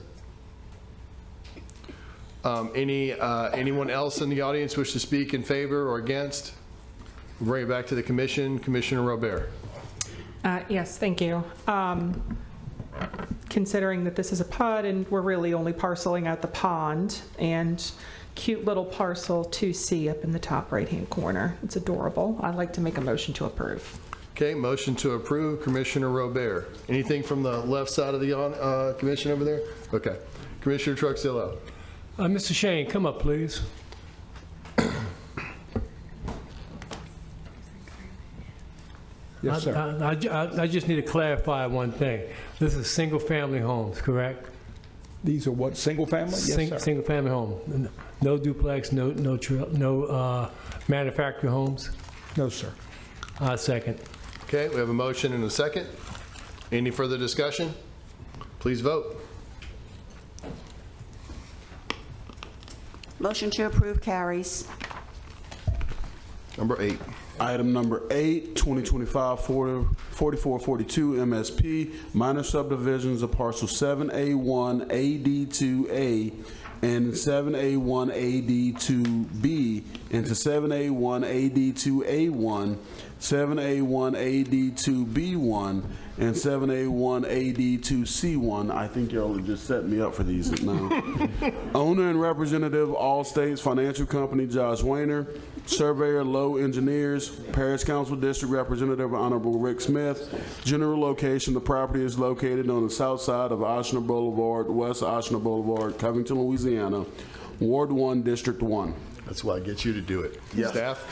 Speaker 1: Anyone else in the audience wish to speak in favor or against? We'll bring it back to the commission. Commissioner Robert.
Speaker 3: Yes, thank you. Considering that this is a PUD and we're really only parceling out the pond and cute little parcel 2C up in the top right-hand corner. It's adorable. I'd like to make a motion to approve.
Speaker 1: Okay, motion to approve, Commissioner Robert. Anything from the left side of the commission over there? Okay. Commissioner Truxillo.
Speaker 6: Mr. Shane, come up, please.
Speaker 5: Yes, sir.
Speaker 6: I just need to clarify one thing. This is single-family homes, correct?
Speaker 5: These are what, single-family? Yes, sir.
Speaker 6: Single-family home. No duplex, no manufactured homes?
Speaker 5: No, sir.
Speaker 6: Second.
Speaker 1: Okay, we have a motion and a second. Any further discussion? Please vote.
Speaker 2: Motion to approve carries.
Speaker 1: Number 8.
Speaker 18: Item number 8, 2025-4442 MSP, minor subdivisions of parcel 7A1 AD2A and 7A1 AD2B into 7A1 AD2A1, 7A1 AD2B1, and 7A1 AD2C1. I think y'all just set me up for these now. Owner and representative, All States Financial Company, Josh Wayner. Surveyor, Low Engineers. Parish Council District Representative, Honorable Rick Smith. General location, the property is located on the south side of Ochsner Boulevard, West Ochsner Boulevard, Covington, Louisiana, Ward 1, District 1.
Speaker 1: That's why I get you to do it.
Speaker 18: Yes.
Speaker 1: Staff?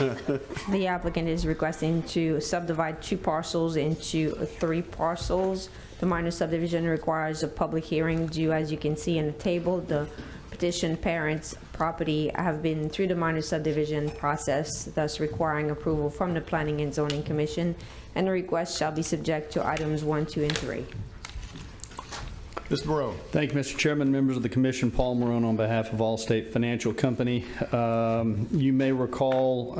Speaker 7: The applicant is requesting to subdivide 2 parcels into 3 parcels. The minor subdivision requires a public hearing due, as you can see in the table. The petition parents' property have been through the minor subdivision process, thus requiring approval from the Planning and Zoning Commission, and the request shall be subject to items 1, 2, and 3.
Speaker 1: Mr. Marone.
Speaker 8: Thank you, Mr. Chairman, members of the Commission. Paul Marone on behalf of Allstate Financial Company. You may recall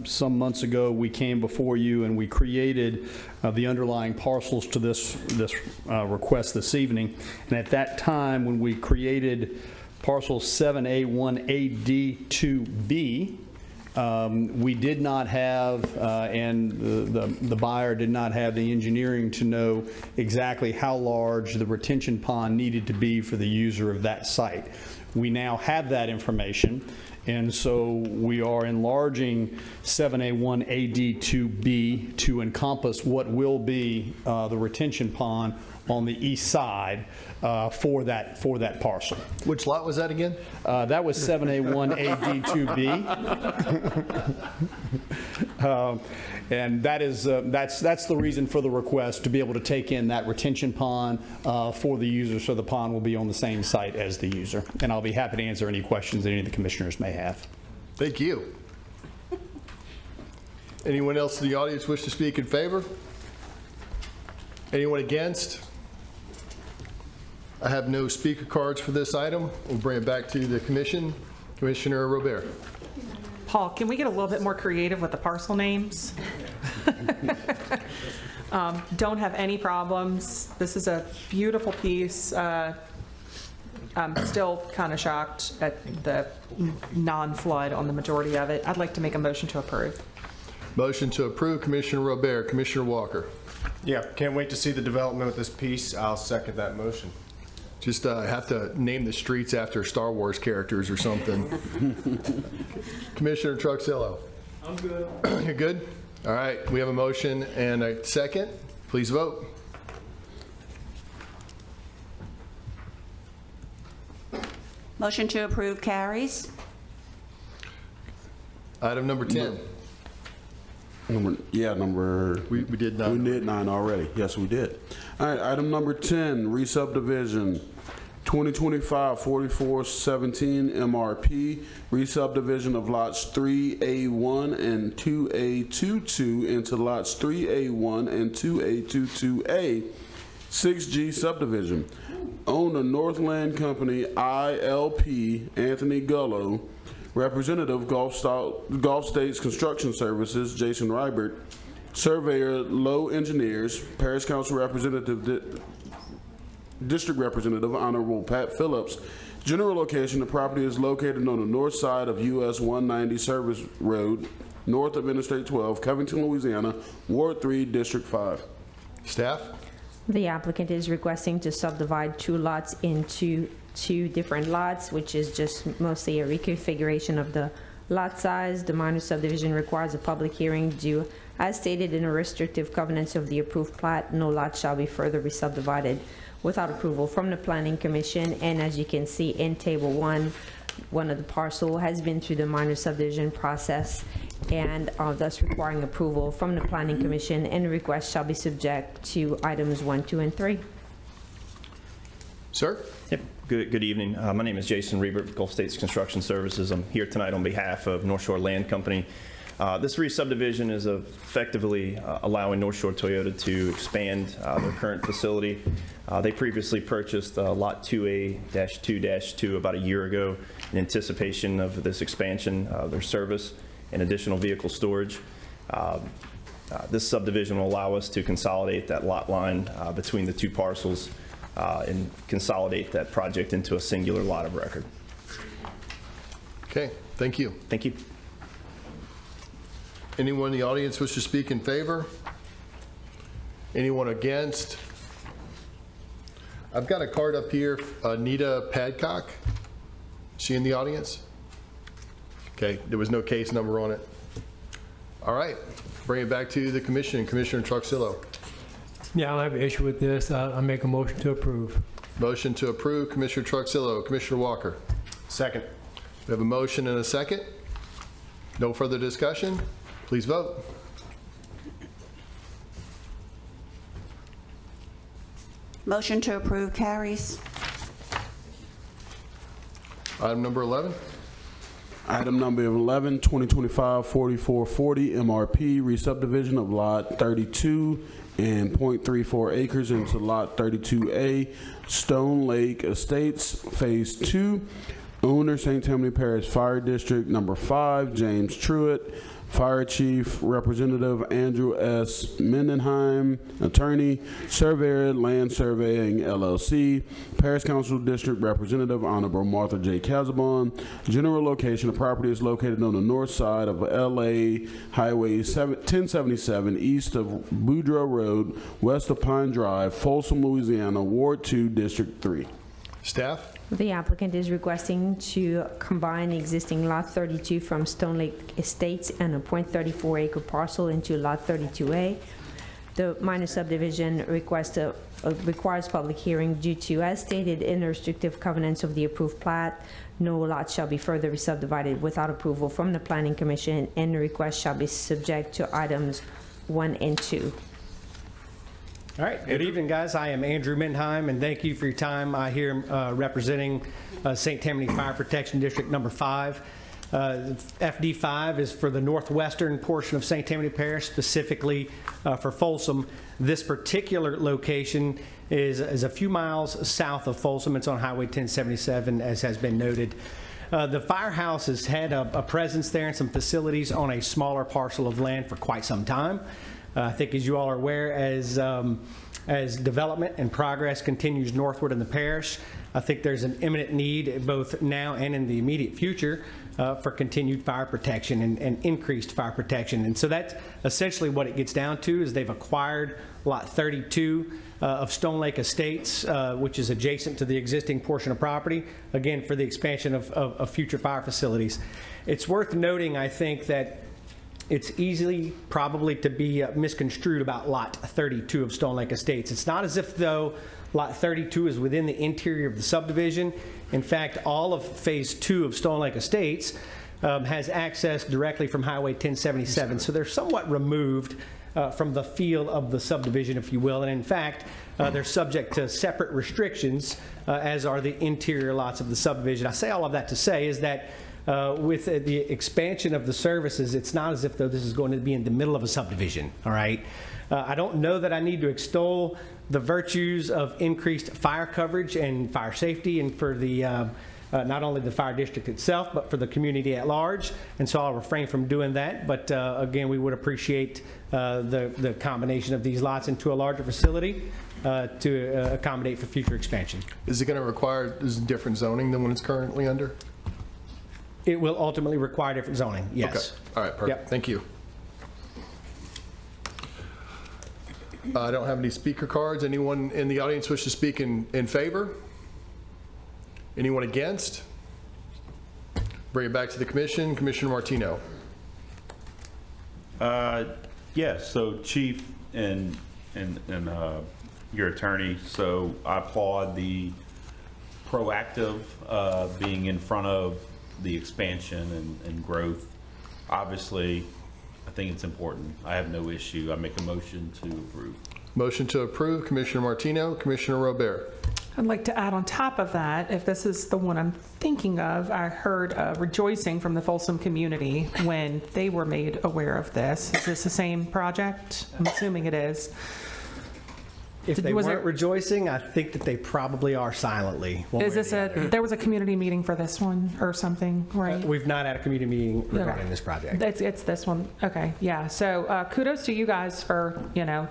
Speaker 8: some months ago we came before you and we created the underlying parcels to this request this evening. And at that time, when we created parcel 7A1AD2B, we did not have, and the buyer did not have the engineering to know exactly how large the retention pond needed to be for the user of that site. We now have that information, and so we are enlarging 7A1AD2B to encompass what will be the retention pond on the east side for that parcel.
Speaker 1: Which lot was that again?
Speaker 8: That was 7A1AD2B. And that is that's the reason for the request, to be able to take in that retention pond for the user, so the pond will be on the same site as the user. And I'll be happy to answer any questions that any of the commissioners may have.
Speaker 1: Thank you. Anyone else in the audience wish to speak in favor? Anyone against? I have no speaker cards for this item. We'll bring it back to the commission. Commissioner Robert.
Speaker 3: Paul, can we get a little bit more creative with the parcel names? Don't have any problems. This is a beautiful piece. I'm still kind of shocked at the non-flood on the majority of it. I'd like to make a motion to approve.
Speaker 1: Motion to approve, Commissioner Robert. Commissioner Walker.
Speaker 17: Yeah, can't wait to see the development with this piece. I'll second that motion.
Speaker 1: Just have to name the streets after Star Wars characters or something. Commissioner Truxillo.
Speaker 6: I'm good.
Speaker 1: You're good? All right, we have a motion and a second. Please vote.
Speaker 2: Motion to approve carries.
Speaker 1: Item number 10.
Speaker 18: We did 9. We did 9 already. Yes, we did. All right, item number 10, re-subdivision 2025-4417 MRP, re-subdivision of lots 3A1 and 2A22 into lots 3A1 and 2A22A, 6G subdivision. Owner Northland Company, ILP, Anthony Gullo. Representative Gulf States Construction Services, Jason Rybert. Surveyor, Low Engineers. Parish Council Representative, District Representative, Honorable Pat Phillips. General location, the property is located on the north side of US 190 Service Road, north of Interstate 12, Covington, Louisiana, Ward 3, District 5.
Speaker 1: Staff?
Speaker 7: The applicant is requesting to subdivide 2 lots into 2 different lots, which is just mostly a reconfiguration of the lot size. The minor subdivision requires a public hearing due as stated in the restrictive covenants of the approved plat. No lot shall be further re-subdivided without approval from the Planning Commission. And as you can see in Table 1, one of the parcel has been through the minor subdivision process and thus requiring approval from the Planning Commission, and the request shall be subject to items 1, 2, and 3.
Speaker 1: Sir?
Speaker 9: Yep. Good evening. My name is Jason Riebert, Gulf States Construction Services. I'm here tonight on behalf of North Shore Land Company. This re-subdivision is effectively allowing North Shore Toyota to expand their current facility. They previously purchased Lot 2A-2-2 about a year ago in anticipation of this expansion of their service and additional vehicle storage. This subdivision will allow us to consolidate that lot line between the 2 parcels and consolidate that project into a singular lot of record.
Speaker 1: Okay, thank you.
Speaker 9: Thank you.
Speaker 1: Anyone in the audience wish to speak in favor? Anyone against? I've got a card up here, Anita Padcock. Is she in the audience? Okay, there was no case number on it. All right, bring it back to the commission. Commissioner Truxillo.
Speaker 6: Yeah, I don't have an issue with this. I make a motion to approve.
Speaker 1: Motion to approve, Commissioner Truxillo. Commissioner Walker.
Speaker 17: Second.
Speaker 1: We have a motion and a second. No further discussion. Please vote.
Speaker 2: Motion to approve carries.
Speaker 1: Item number 11.
Speaker 18: Item number 11, 2025-4440 MRP, re-subdivision of lot 32 and .34 acres into lot 32A, Stone Lake Estates, Phase 2. Owner, St. Tammany Parish Fire District, number 5, James Truitt. Fire Chief Representative Andrew S. Mendenheim, Attorney, Surveyor, Land Surveying, LLC. Parish Council District Representative Honorable Martha J. Casabon. General location, the property is located on the north side of LA Highway 1077, east of Boudreaux Road, west of Pine Drive, Folsom, Louisiana, Ward 2, District 3.
Speaker 1: Staff?
Speaker 7: The applicant is requesting to combine the existing Lot 32 from Stone Lake Estates and a .34 acre parcel into Lot 32A. The minor subdivision requires public hearing due to, as stated in the restrictive covenants of the approved plat, no lot shall be further re-subdivided without approval from the Planning Commission, and the request shall be subject to items 1 and 2.
Speaker 10: All right, good evening, guys. I am Andrew Mendenheim, and thank you for your time here representing St. Tammany Fire Protection District number 5. FD5 is for the northwestern portion of St. Tammany Parish, specifically for Folsom. This particular location is a few miles south of Folsom. It's on Highway 1077, as has been noted. The firehouse has had a presence there and some facilities on a smaller parcel of land for quite some time. I think, as you all are aware, as development and progress continues northward in the parish, I think there's an imminent need, both now and in the immediate future, for continued fire protection and increased fire protection. And so that's essentially what it gets down to, is they've acquired Lot 32 of Stone Lake Estates, which is adjacent to the existing portion of property, again, for the expansion of future fire facilities. It's worth noting, I think, that it's easily probably to be misconstrued about Lot 32 of Stone Lake Estates. It's not as if, though, Lot 32 is within the interior of the subdivision. In fact, all of Phase 2 of Stone Lake Estates has access directly from Highway 1077. So they're somewhat removed from the feel of the subdivision, if you will. And in fact, they're subject to separate restrictions, as are the interior lots of the subdivision. I say all of that to say is that with the expansion of the services, it's not as if though this is going to be in the middle of a subdivision, all right? I don't know that I need to extol the virtues of increased fire coverage and fire safety and for the not only the fire district itself, but for the community at large. And so I'll refrain from doing that. But again, we would appreciate the combination of these lots into a larger facility to accommodate for future expansion.
Speaker 1: Is it going to require different zoning than what it's currently under?
Speaker 10: It will ultimately require different zoning, yes.
Speaker 1: Okay. All right, perfect.
Speaker 10: Yep.
Speaker 1: Thank you. I don't have any speaker cards. Anyone in the audience wish to speak in favor? Anyone against? Bring it back to the commission. Commissioner Martino.
Speaker 11: Yes, so Chief and your attorney, so I applaud the proactive being in front of the expansion and growth. Obviously, I think it's important. I have no issue. I make a motion to approve.
Speaker 1: Motion to approve, Commissioner Martino. Commissioner Robert.
Speaker 3: I'd like to add on top of that, if this is the one I'm thinking of, I heard rejoicing from the Folsom community when they were made aware of this. Is this the same project? I'm assuming it is.
Speaker 10: If they weren't rejoicing, I think that they probably are silently.
Speaker 3: Is this there was a community meeting for this one or something, right?
Speaker 10: We've not had a community meeting regarding this project.
Speaker 3: It's this one. Okay, yeah. So kudos to you guys for,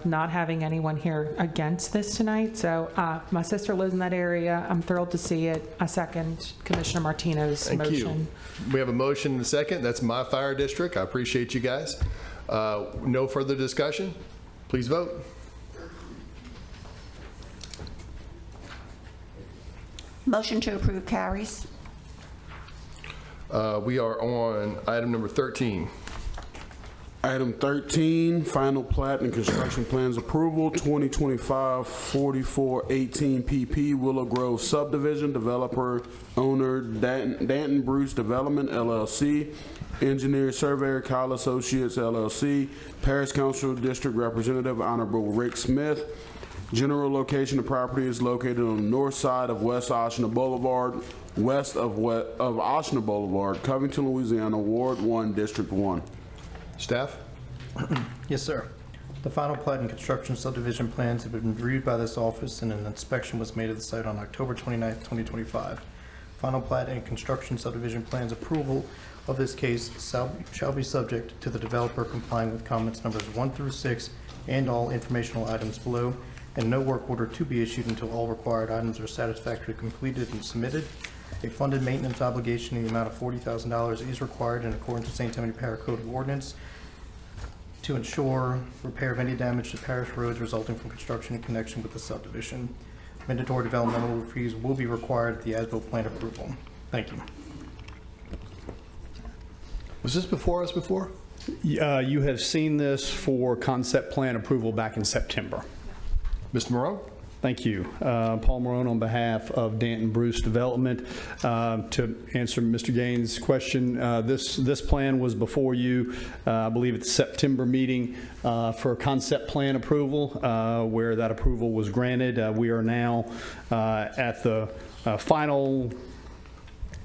Speaker 3: not having anyone here against this tonight. So my sister lives in that area. I'm thrilled to see it. I second Commissioner Martino's motion.
Speaker 1: Thank you. We have a motion and a second. That's my fire district. I appreciate you guys. No further discussion. Please vote.
Speaker 2: Motion to approve carries.
Speaker 1: We are on item number 13.
Speaker 18: Item 13, final plat and construction plans approval, 2025-4418 PP, Willow Grove subdivision, developer, owner, Danton Bruce Development, LLC, engineer, surveyor, Kyle Associates, LLC, Parish Council District Representative, Honorable Rick Smith. General location of property is located on the north side of West Oshna Boulevard, west of Oshna Boulevard, Covington, Louisiana, Ward 1, District 1.
Speaker 1: Staff?
Speaker 12: Yes, sir. The final plat and construction subdivision plans have been reviewed by this office and an inspection was made of the site on October 29th, 2025. Final plat and construction subdivision plans approval of this case shall be subject to the developer complying with comments numbers 1 through 6 and all informational items below, and no work order to be issued until all required items are satisfactorily completed and submitted. A funded maintenance obligation in the amount of $40,000 is required in accordance with St. Tammany Parish Code of Ordinance to ensure repair of any damage to parish roads resulting from construction in connection with the subdivision. Mandatory developmental fees will be required at the as-built plan approval. Thank you.
Speaker 1: Was this before us before?
Speaker 8: You have seen this for concept plan approval back in September.
Speaker 1: Mr. Morone?
Speaker 8: Thank you. Paul Morone on behalf of Danton Bruce Development. To answer Mr. Gaines' question, this plan was before you, I believe at the September meeting for concept plan approval, where that approval was granted. We are now at the final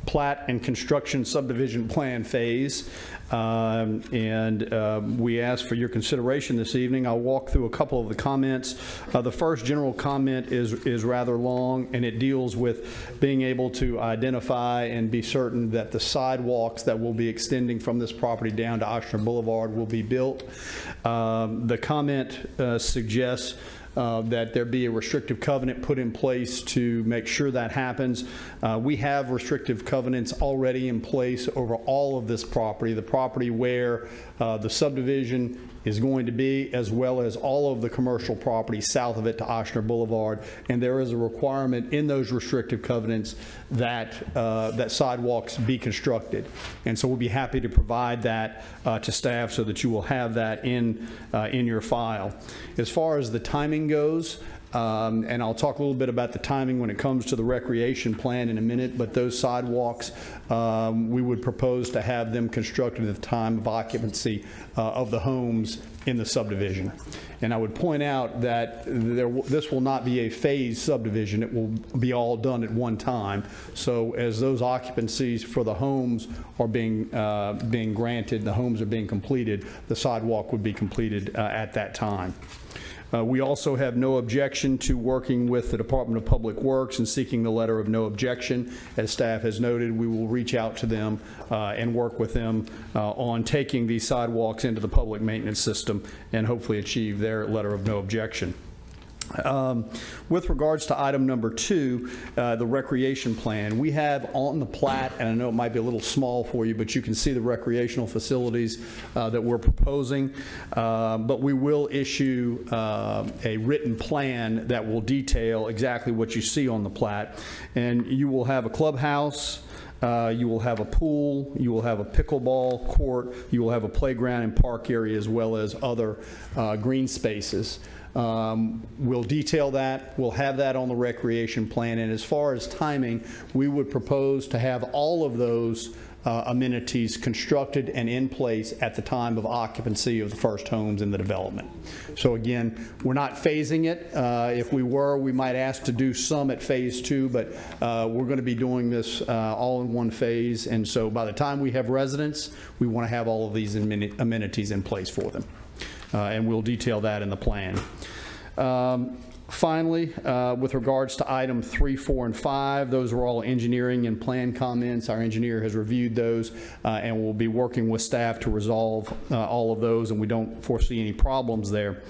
Speaker 8: plat and construction subdivision plan phase. We ask for your consideration this evening. I'll walk through a couple of the comments. The first general comment is rather long, and it deals with being able to identify and be certain that the sidewalks that will be extending from this property down to Oshner Boulevard will be built. The comment suggests that there be a restrictive covenant put in place to make sure that happens. We have restrictive covenants already in place over all of this property, the property where the subdivision is going to be, as well as all of the commercial property south of it to Oshner Boulevard. And there is a requirement in those restrictive covenants that that sidewalks be constructed. And so we'll be happy to provide that to staff so that you will have that in your file. As far as the timing goes, And I'll talk a little bit about the timing when it comes to the recreation plan in a minute, but those sidewalks, we would propose to have them constructed at the time of occupancy of the homes in the subdivision. And I would point out that this will not be a phased subdivision. It will be all done at one time. So as those occupancies for the homes are being granted, the homes are being completed, the sidewalk would be completed at that time. We also have no objection to working with the Department of Public Works and seeking the letter of no objection. As staff has noted, we will reach out to them and work with them on taking these sidewalks into the public maintenance system and hopefully achieve their letter of no objection. With regards to item number 2, the recreation plan, we have on the plat, and I know it might be a little small for you, but you can see the recreational facilities that we're proposing, but we will issue a written plan that will detail exactly what you see on the plat, and you will have a clubhouse, you will have a pool, you will have a pickleball court, you will have a playground and park area as well as other green spaces. We'll detail that. We'll have that on the recreation plan. And as far as timing, we would propose to have all of those amenities constructed and in place at the time of occupancy of the first homes in the development. So again, we're not phasing it. If we were, we might ask to do some at phase 2, but we're going to be doing this all in one phase. And so by the time we have residents, we want to have all of these amenities in place for them. And we'll detail that in the plan. Finally, with regards to item 3, 4, and 5, those are all engineering and plan comments. Our engineer has reviewed those, and we'll be working with staff to resolve all of those, and we don't foresee any problems there.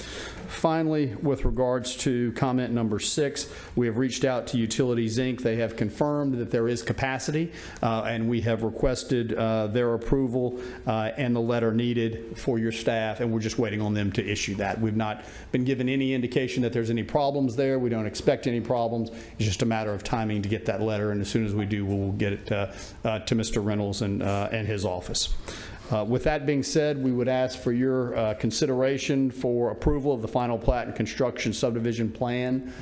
Speaker 8: Finally, with regards to comment number 6, we have reached out to Utilities Inc. They have confirmed that there is capacity, and we have requested their approval and the letter needed for your staff, and we're just waiting on them to issue that. We've not been given any indication that there's any problems there. We don't expect any problems. It's just a matter of timing to get that letter, and as soon as we do, we'll get it to Mr. Reynolds and his office. With that being said, we would ask for your consideration for approval of the final plat and construction subdivision plan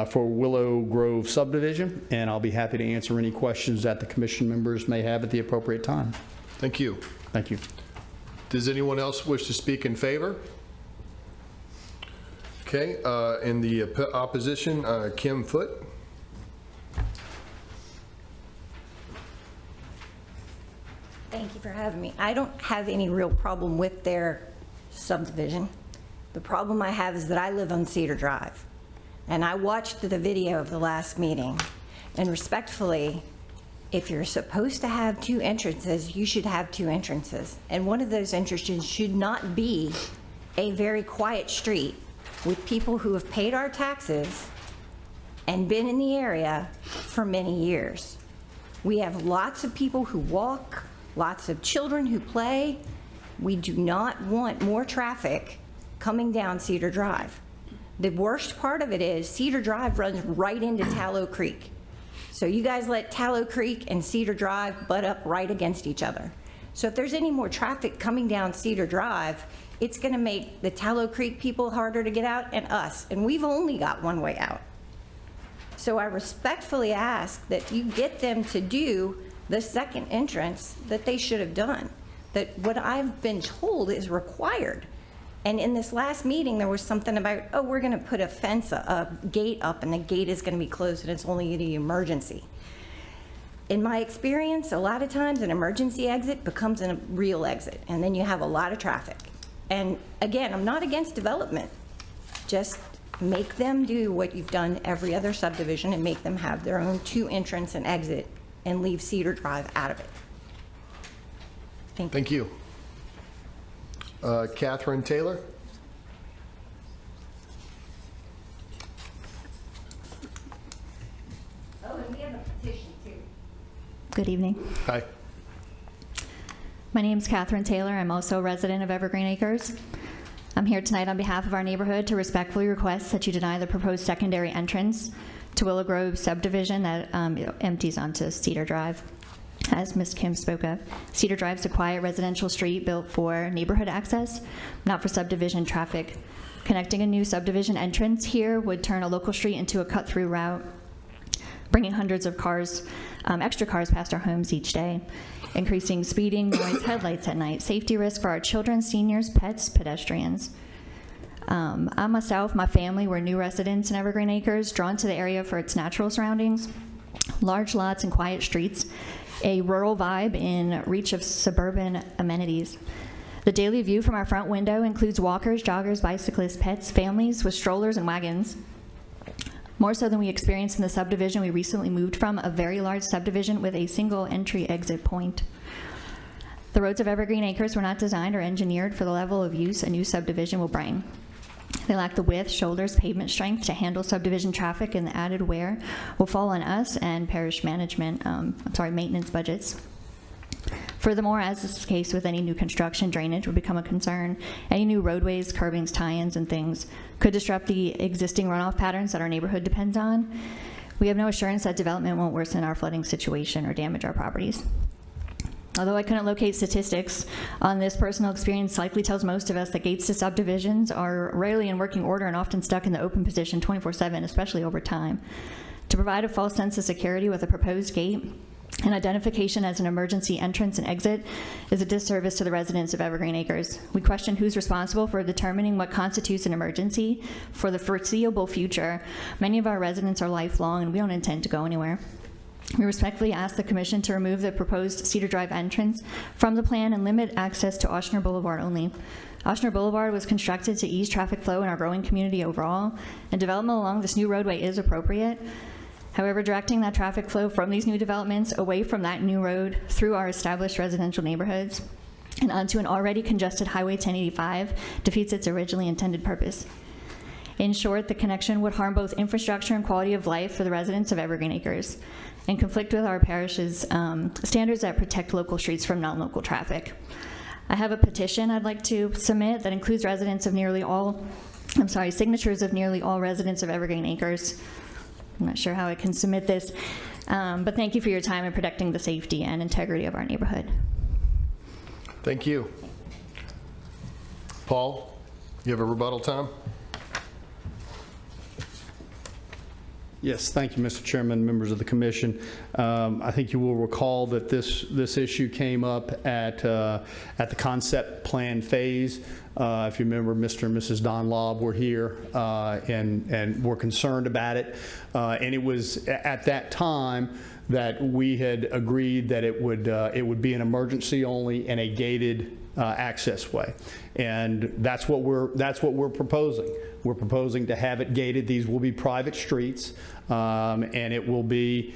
Speaker 8: for Willow Grove subdivision, and I'll be happy to answer any questions that the commission members may have at the appropriate time.
Speaker 1: Thank you.
Speaker 8: Thank you.
Speaker 1: Does anyone else wish to speak in favor? Okay, in the opposition, Kim Foote.
Speaker 13: Thank you for having me. I don't have any real problem with their subdivision. The problem I have is that I live on Cedar Drive, and I watched the video of the last meeting, and respectfully, if you're supposed to have 2 entrances, you should have 2 entrances, and one of those entrances should not be a very quiet street with people who have paid our taxes and been in the area for many years. We have lots of people who walk, lots of children who play. We do not want more traffic coming down Cedar Drive. The worst part of it is Cedar Drive runs right into Tallow Creek. So you guys let Tallow Creek and Cedar Drive butt up right against each other. So if there's any more traffic coming down Cedar Drive, it's gonna make the Tallow Creek people harder to get out and us, and we've only got one way out. So I respectfully ask that you get them to do the second entrance that they should have done, that what I've been told is required. And in this last meeting, there was something about, oh, we're gonna put a fence, a gate up, and the gate is gonna be closed, and it's only an emergency. In my experience, a lot of times an emergency exit becomes a real exit, and then you have a lot of traffic. And again, I'm not against development. Just make them do what you've done every other subdivision and make them have their own 2 entrance and exit and leave Cedar Drive out of it.
Speaker 1: Thank you. Catherine Taylor.
Speaker 13: Oh, and we have a petition too.
Speaker 14: Good evening.
Speaker 1: Hi.
Speaker 14: My name is Catherine Taylor. I'm also a resident of Evergreen Acres. I'm here tonight on behalf of our neighborhood to respectfully request that you deny the proposed secondary entrance to Willow Grove subdivision that empties onto Cedar Drive. As Ms. Kim spoke of, Cedar Drive is a quiet residential street built for neighborhood access, not for subdivision traffic Connecting a new subdivision entrance here would turn a local street into a cut-through route, bringing hundreds of cars, extra cars past our homes each day, increasing speeding, noise, headlights at night, safety risk for our children, seniors, pets, pedestrians. I myself, my family, were new residents in Evergreen Acres, drawn to the area for its natural surroundings, large lots and quiet streets, a rural vibe in reach of suburban amenities. The daily view from our front window includes walkers, joggers, bicyclists, pets, families with strollers and wagons. More so than we experienced in the subdivision we recently moved from, a very large subdivision with a single entry-exit point. The roads of Evergreen Acres were not designed or engineered for the level of use a new subdivision will bring. They lack the width, shoulders, pavement strength to handle subdivision traffic, and the added wear will fall on us and parish maintenance budgets. Furthermore, as is the case with any new construction, drainage would become a concern. Any new roadways, curbings, tie-ins, and things could disrupt the existing runoff patterns that our neighborhood depends on. We have no assurance that development won't worsen our flooding situation or damage our properties. Although I couldn't locate statistics on this, personal experience likely tells most of us that gates to subdivisions are rarely in working order and often stuck in the open position 24/7, especially over time. To provide a false sense of security with a proposed gate and identification as an emergency entrance and exit is a disservice to the residents of Evergreen Acres. We question who's responsible for determining what constitutes an emergency for the foreseeable future. Many of our residents are lifelong, and we don't intend to go anywhere. We respectfully ask the Commission to remove the proposed Cedar Drive entrance from the plan and limit access to Ochsner Boulevard only. Ochsner Boulevard was constructed to ease traffic flow in our growing community overall, and development along this new roadway is appropriate. However, directing that traffic flow from these new developments away from that new road through our established residential neighborhoods and onto an already congested Highway 1085 defeats its originally intended purpose. In short, the connection would harm both infrastructure and quality of life for the residents of Evergreen Acres and conflict with our parish's standards that protect local streets from non-local traffic. I have a petition I'd like to submit that includes signatures of nearly all residents of Evergreen Acres. I'm not sure how I can submit this, but thank you for your time in protecting the safety and integrity of our neighborhood.
Speaker 1: Thank you. Paul, you have a rebuttal time?
Speaker 8: Yes, thank you, Mr. Chairman, members of the commission. I think you will recall that this issue came up at the concept plan phase. If you remember, Mr. and Mrs. Don Lobb were here and were concerned about it. And it was at that time that we had agreed that it would be an emergency only and a gated access way. And that's what we're proposing. We're proposing to have it gated. These will be private streets, and it will be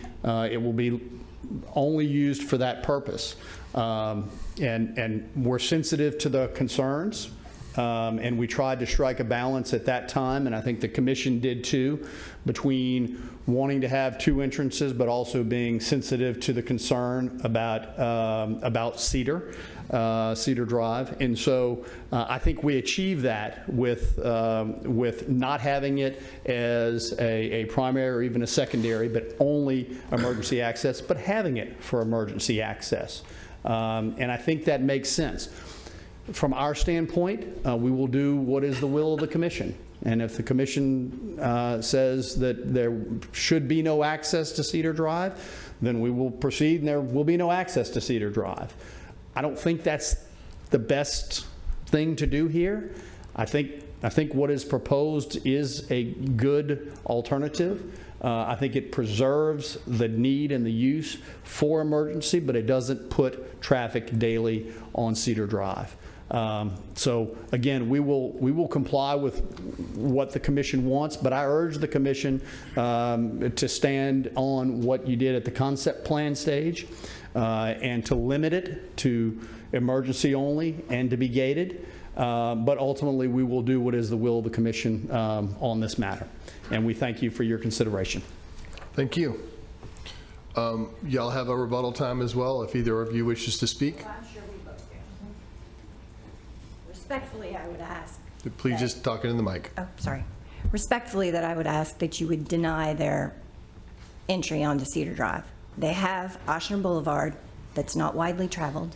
Speaker 8: only used for that purpose. And we're sensitive to the concerns, and we tried to strike a balance at that time, and I think the commission did too, between wanting to have two entrances but also being sensitive to the concern about Cedar Drive. And so I think we achieved that with not having it as a primary or even a secondary, but only emergency access, but having it for emergency access. And I think that makes sense. From our standpoint, we will do what is the will of the commission. And if the commission says that there should be no access to Cedar Drive, then we will proceed and there will be no access to Cedar Drive. I don't think that's the best thing to do here. I think what is proposed is a good alternative. I think it preserves the need and the use for emergency, but it doesn't put traffic daily on Cedar Drive. So again, we will comply with what the commission wants, but I urge the commission to stand on what you did at the concept plan stage and to limit it to emergency only and to be gated. But ultimately, we will do what is the will of the commission on this matter. And we thank you for your consideration.
Speaker 1: Thank you. Y'all have a rebuttal time as well if either of you wishes to speak.
Speaker 13: I'm sure we both do. Respectfully, I would ask.
Speaker 1: Please just talk into the mic.
Speaker 13: Oh, sorry. Respectfully, that I would ask that you would deny their entry onto Cedar Drive. They have Ochsner Boulevard that's not widely traveled.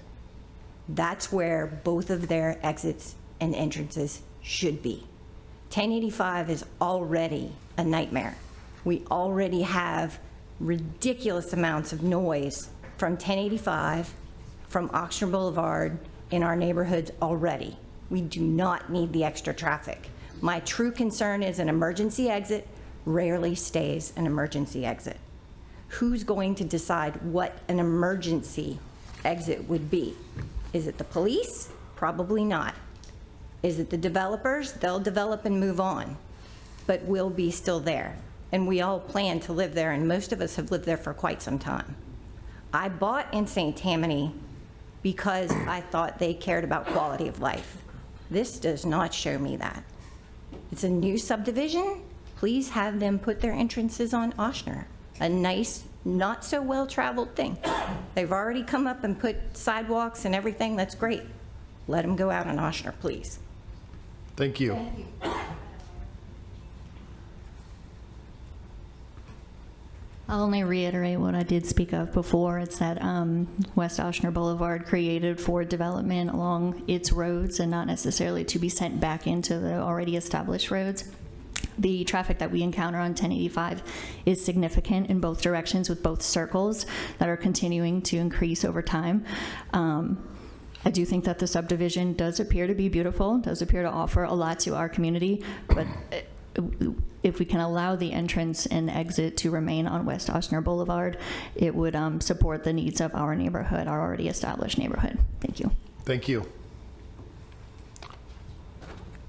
Speaker 13: That's where both of their exits and entrances should be. 1085 is already a nightmare. We already have ridiculous amounts of noise from 1085, from Oxnard Boulevard in our neighborhoods already. We do not need the extra traffic. My true concern is an emergency exit rarely stays an emergency exit. Who's going to decide what an emergency exit would be? Is it the police? Probably not. Is it the developers? They'll develop and move on, but we'll be still there. And we all plan to live there, and most of us have lived there for quite some time. I bought in St. Tammany because I thought they cared about quality of life. This does not show me that. It's a new subdivision. Please have them put their entrances on Oshner, a nice, not so well-traveled thing. They've already come up and put sidewalks and everything. That's great. Let them go out on Oshner, please.
Speaker 1: Thank you.
Speaker 14: I'll only reiterate what I did speak of before. It's that West Oshner Boulevard created for development along its roads and not necessarily to be sent back into the already established roads. The traffic that we encounter on 1085 is significant in both directions, with both circles that are continuing to increase over time. I do think that the subdivision does appear to be beautiful, does appear to offer a lot to our community, but if we can allow the entrance and exit to remain on West Oshner Boulevard, it would support the needs of our neighborhood, our already established neighborhood. Thank you.
Speaker 1: Thank you.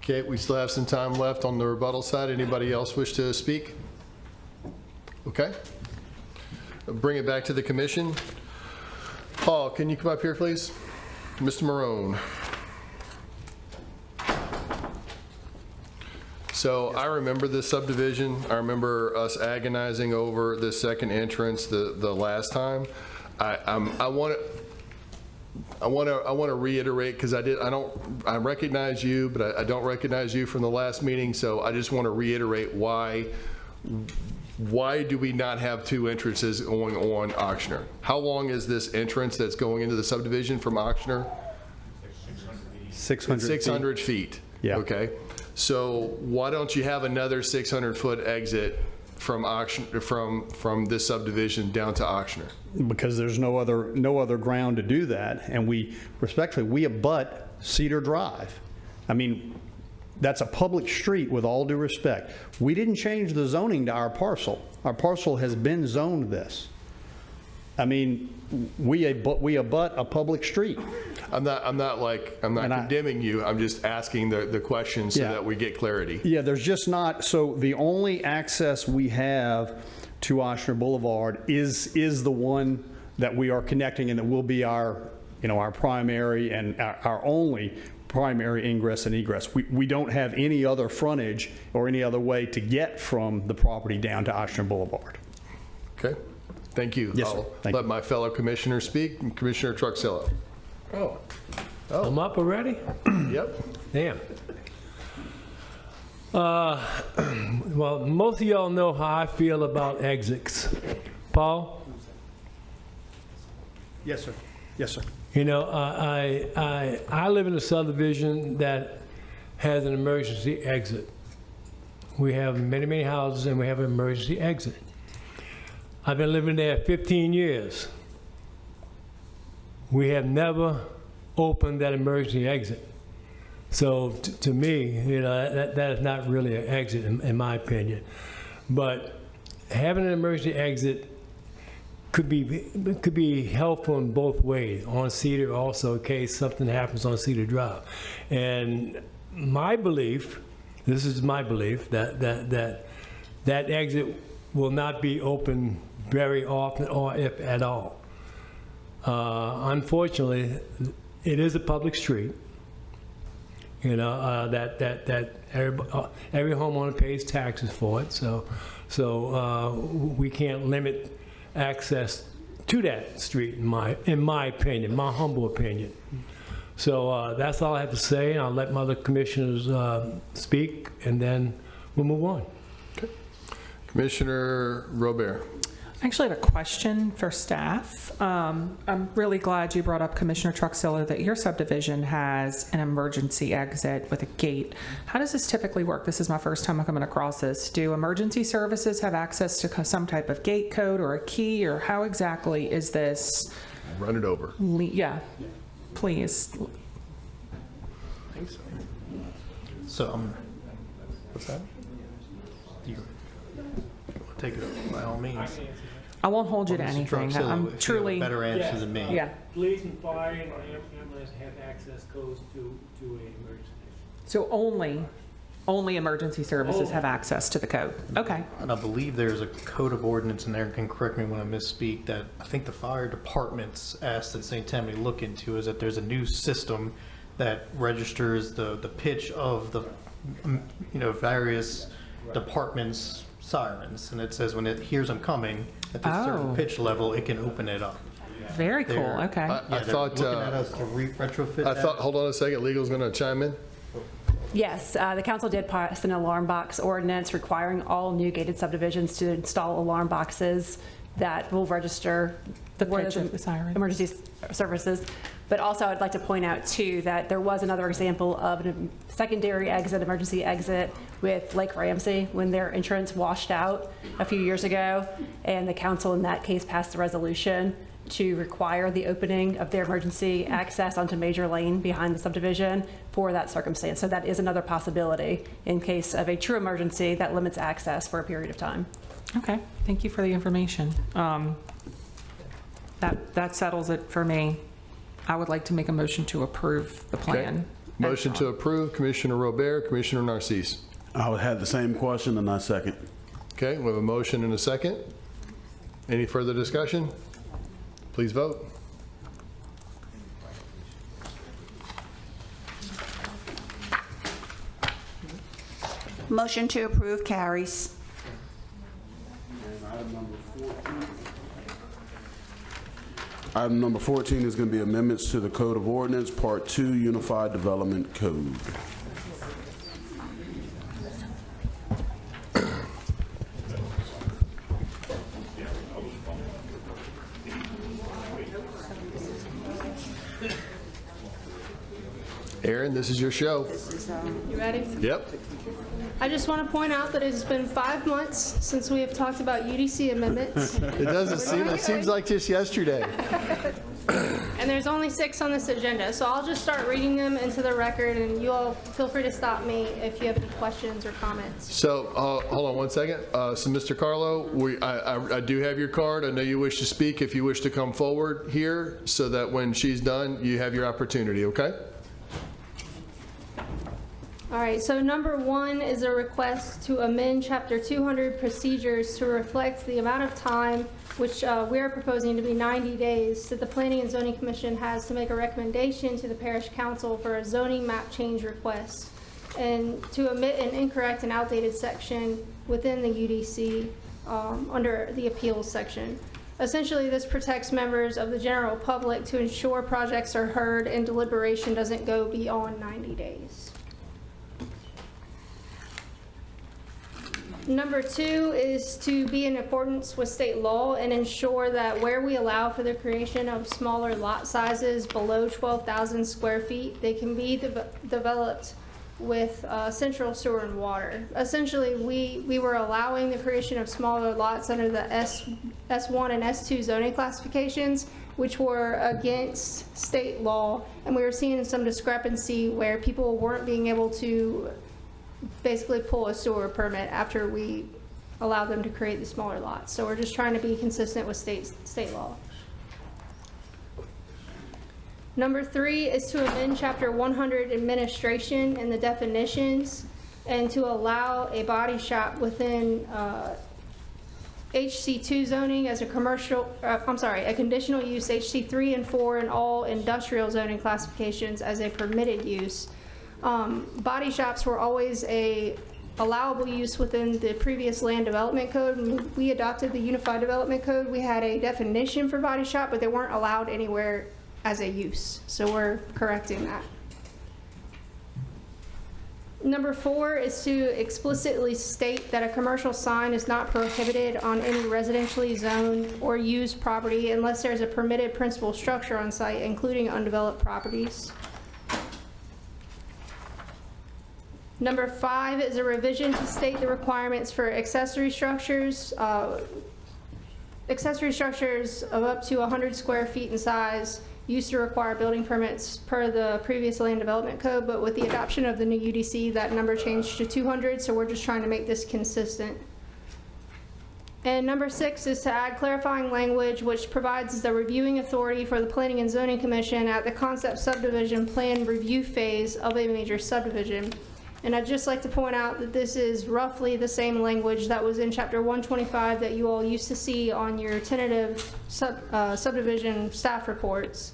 Speaker 1: Okay, we still have some time left on the rebuttal side. Anybody else wish to speak? Okay. Bring it back to the commission. Paul, can you come up here, please? Mr. Marone. So I remember this subdivision. I remember us agonizing over the second entrance the last time. I want to reiterate, because I recognize you, but I don't recognize you from the last meeting. So I just want to reiterate why do we not have two entrances going on Oxnard? How long is this entrance that's going into the subdivision from Oxnard? 600 feet.
Speaker 8: Yeah.
Speaker 1: Okay. So why don't you have another 600-foot exit from this subdivision down to Oxnard?
Speaker 8: Because there's no other ground to do that, and we abut Cedar Drive. I mean, that's a public street, with all due respect. We didn't change the zoning to our parcel. Our parcel has been zoned this. I mean, we abut a public street.
Speaker 1: I'm not condemning you. I'm just asking the question so that we get clarity.
Speaker 8: Yeah, there's just not. So the only access we have to Oshner Boulevard is the one that we are connecting, and that will be our primary and our only primary ingress and egress. We don't have any other frontage or any other way to get from the property down to Oshner Boulevard.
Speaker 1: Okay. Thank you.
Speaker 8: Yes, sir.
Speaker 1: I'll let my fellow commissioner speak. Commissioner Truxillo.
Speaker 6: Oh, I'm up already?
Speaker 1: Yep.
Speaker 6: Damn. Well, most of y'all know how I feel about exits. Paul?
Speaker 8: Yes, sir. Yes, sir.
Speaker 6: You know, I live in a subdivision that has an emergency exit. We have many houses, and we have an emergency exit. I've been living there 15 years. We have never opened that emergency exit. So to me, that is not really an exit in my opinion. But having an emergency exit could be helpful in both ways. On Cedar, also in case something happens on Cedar Drive. And my belief, this is my belief, that exit will not be open very often, or if at all. Unfortunately, it is a public street. That every homeowner pays taxes for it. So we can't limit access to that street, in my opinion, my humble opinion. So that's all I have to say. I'll let my other commissioners speak, and then we'll move on.
Speaker 1: Okay. Commissioner Robert.
Speaker 3: I actually have a question for staff. I'm really glad you brought up, Commissioner Truxillo, that your subdivision has an emergency exit with a gate. How does this typically work? This is my first time coming across this. Do emergency services have access to some type of gate code or a key, or how exactly is this?
Speaker 1: Run it over.
Speaker 3: Yeah, please.
Speaker 12: So, what's that? You take it by all means.
Speaker 3: I won't hold you to
Speaker 12: Mr.
Speaker 3: anything.
Speaker 12: Truxillo,
Speaker 3: I'm
Speaker 12: if you have a
Speaker 3: truly.
Speaker 12: better answer than me.
Speaker 3: Yeah.
Speaker 6: Police and fire and ambulance have access codes to an emergency.
Speaker 3: So only emergency services have access to the code. Okay.
Speaker 12: And I believe there's a code of ordinance in there, and can correct me when I misspeak, that I think the fire departments asked that St. Tammany look into, is that there's a new system that registers the pitch of the, various departments' sirens. And it says when it hears them coming, at this certain pitch level, it can open it up.
Speaker 3: Very cool. Okay.
Speaker 1: I thought,
Speaker 12: looking at us to retrofit
Speaker 1: I
Speaker 12: that.
Speaker 1: thought, hold on a second, legal's going to chime in.
Speaker 15: Yes, the council did pass an alarm box ordinance requiring all new gated subdivisions to install alarm boxes that will register
Speaker 3: the pitch of the siren.
Speaker 15: Emergency services. But also, I'd like to point out, too, that there was another example of a secondary exit, emergency exit with Lake Ramsey when their insurance washed out a few years ago. And the council in that case passed a resolution to require the opening of their emergency access onto Major Lane behind the subdivision for that circumstance. So that is another possibility in case of a true emergency that limits access for a period of time.
Speaker 3: Okay. Thank you for the information. That settles it for me. I would like to make a motion to approve the plan.
Speaker 1: Okay. Motion to approve, Commissioner Robert, Commissioner Narcisse.
Speaker 18: I would have the same question, and I second.
Speaker 1: Okay, we have a motion and a second. Any further discussion? Please vote.
Speaker 2: Motion to approve carries.
Speaker 18: Item number 14 is going to be amendments to the Code of Ordinance, Part 2, Unified Development Code.
Speaker 1: Aaron, this is your show.
Speaker 16: You ready?
Speaker 1: Yep.
Speaker 16: I just want to point out that it has been 5 months since we have talked about UDC amendments.
Speaker 1: It doesn't seem, it seems like just yesterday.
Speaker 16: And there's only 6 on this agenda, so I'll just start reading them into the record, and you all feel free to stop me if you have any questions or comments.
Speaker 1: So, hold on one second. So, Mr. Carlo, I do have your card. I know you wish to speak. If you wish to come forward here so that when she's done, you have your opportunity, okay?
Speaker 16: All right, so number 1 is a request to amend Chapter 200 procedures to reflect the amount of time, which we are proposing to be 90 days, that the Planning and Zoning Commission has to make a recommendation to the Parish Council for a zoning map change request, and to omit an incorrect and outdated section within the UDC under the appeals section. Essentially, this protects members of the general public to ensure projects are heard and deliberation doesn't go beyond 90 days. Number 2 is to be in accordance with state law and ensure that where we allow for the creation of smaller lot sizes below 12,000 square feet, they can be developed with central sewer and water. Essentially, we were allowing the creation of smaller lots under the S1 and S2 zoning classifications, which were against state law, and we were seeing some discrepancy where people weren't being able to basically pull a sewer permit after we allowed them to create the smaller lots. So we're just trying to be consistent with state law. Number 3 is to amend Chapter 100 administration and the definitions, and to allow a body shop within HC2 zoning as a a conditional use, HC3 and 4 and all industrial zoning classifications as a permitted use. Body shops were always a allowable use within the previous land development code. When we adopted the Unified Development Code, we had a definition for body shop, but they weren't allowed anywhere as a use. So we're correcting that. Number 4 is to explicitly state that a commercial sign is not prohibited on any residentially zoned or used property unless there's a permitted principal structure on site, including undeveloped properties. Number 5 is a revision to state the requirements for accessory structures. Accessory structures of up to 100 square feet in size used to require building permits per the previous land development code, but with the adoption of the new UDC, that number changed to 200, so we're just trying to make this consistent. And number 6 is to add clarifying language which provides the reviewing authority for the Planning and Zoning Commission at the concept subdivision plan review phase of a major subdivision. And I'd just like to point out that this is roughly the same language that was in Chapter 125 that you all used to see on your tentative subdivision staff reports,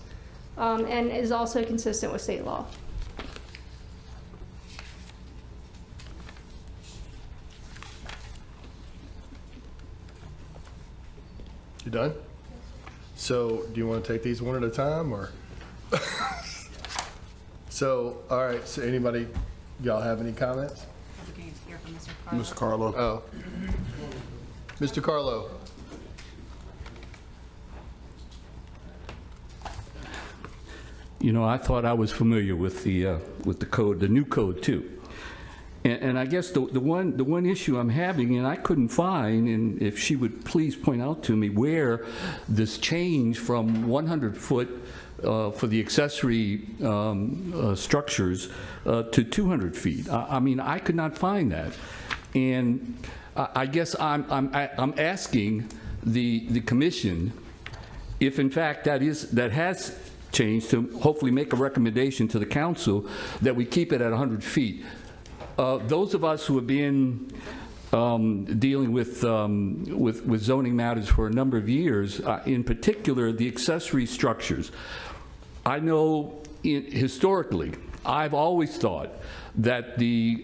Speaker 16: and is also consistent with state law.
Speaker 1: You done? So do you want to take these one at a time, or? So, all right, so anybody, y'all have any comments?
Speaker 18: Mr. Carlo.
Speaker 1: Oh. Mr. Carlo.
Speaker 4: You know, I thought I was familiar with the code, the new code too. And I guess the one issue I'm having, and I couldn't find, and if she would please point out to me where this change from 100 foot for the accessory structures to 200 feet. I mean, I could not find that. And I guess I'm asking the commission if in fact that has changed, to hopefully make a recommendation to the council that we keep it at 100 feet. Those of us who have been dealing with zoning matters for a number of years, in particular the accessory structures, I know historically, I've always thought that the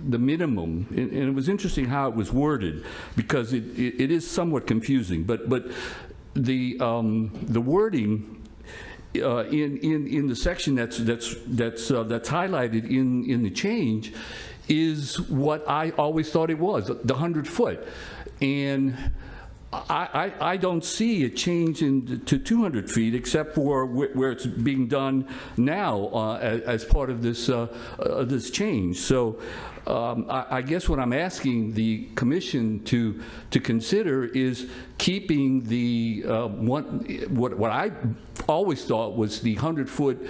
Speaker 4: minimum, and it was interesting how it was worded, because it is somewhat confusing, but the wording in the section that's highlighted in the change is what I always thought it was, the 100 foot. And I don't see a change to 200 feet except for where it's being done now as part of this change. So I guess what I'm asking the commission to consider is keeping the what I always thought was the 100-foot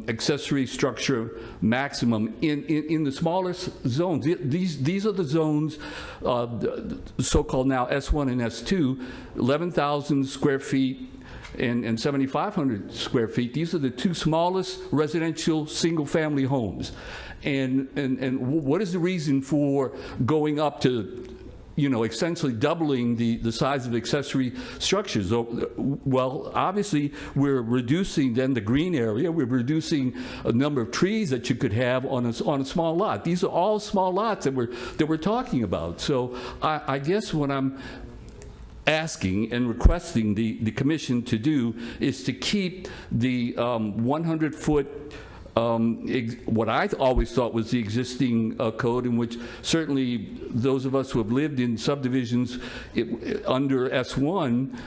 Speaker 4: accessory structure maximum in the smallest zones. These are the zones, so-called now S1 and S2, 11,000 square feet and 7,500 square feet. These are the two smallest residential single-family homes. And what is the reason for going up to, you know, essentially doubling the size of accessory structures? Well, obviously, we're reducing then the green area. We're reducing a number of trees that you could have on a small lot. These are all small lots that we're talking about. So I guess what I'm asking and requesting the commission to do is to keep the 100-foot what I always thought was the existing code, in which certainly those of us who have lived in subdivisions under S1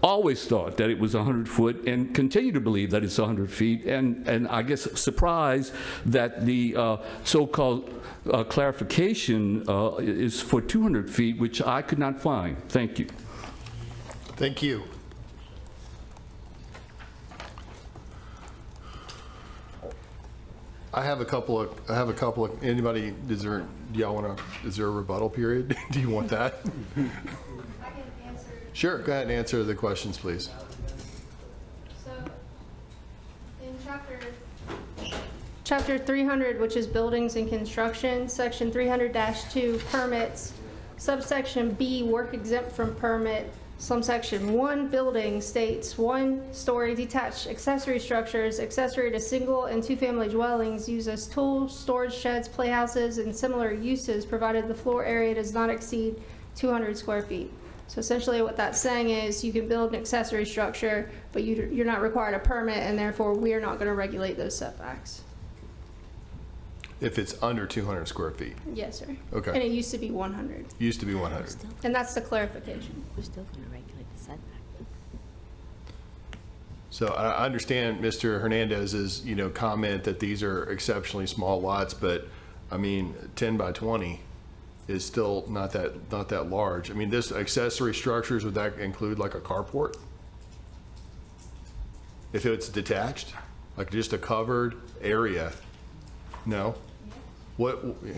Speaker 4: always thought that it was 100 foot and continue to believe that it's 100 feet. And I guess surprised that the so-called clarification is for 200 feet, which I could not find. Thank you.
Speaker 1: Thank you. I have a couple of, anybody, do y'all want to, is there a rebuttal period? Do you want that?
Speaker 16: I can answer.
Speaker 1: Sure, go ahead and answer the questions, please.
Speaker 16: So, in Chapter 300, which is Buildings and Construction, Section 300-2, Permits, subsection B, Work Exempt from Permit, subsection 1, Building, states 1-story detached accessory structures, accessory to single and two-family dwellings, used as tools, storage sheds, playhouses, and similar uses, provided the floor area does not exceed 200 square feet. So essentially what that's saying is you can build an accessory structure, but you're not required a permit, and therefore we are not going to regulate those setbacks.
Speaker 1: If it's under 200 square feet.
Speaker 16: Yes, sir.
Speaker 1: Okay.
Speaker 16: And it used to be 100.
Speaker 1: Used to be 100.
Speaker 16: And that's the clarification.
Speaker 19: We're still going to regulate the setback.
Speaker 1: So I understand Mr. Hernandez's, comment that these are exceptionally small lots, but I mean, 10 by 20 is still not that large. I mean, this accessory structures, would that include like a carport? If it's detached, like just a covered area? No? What?
Speaker 16: If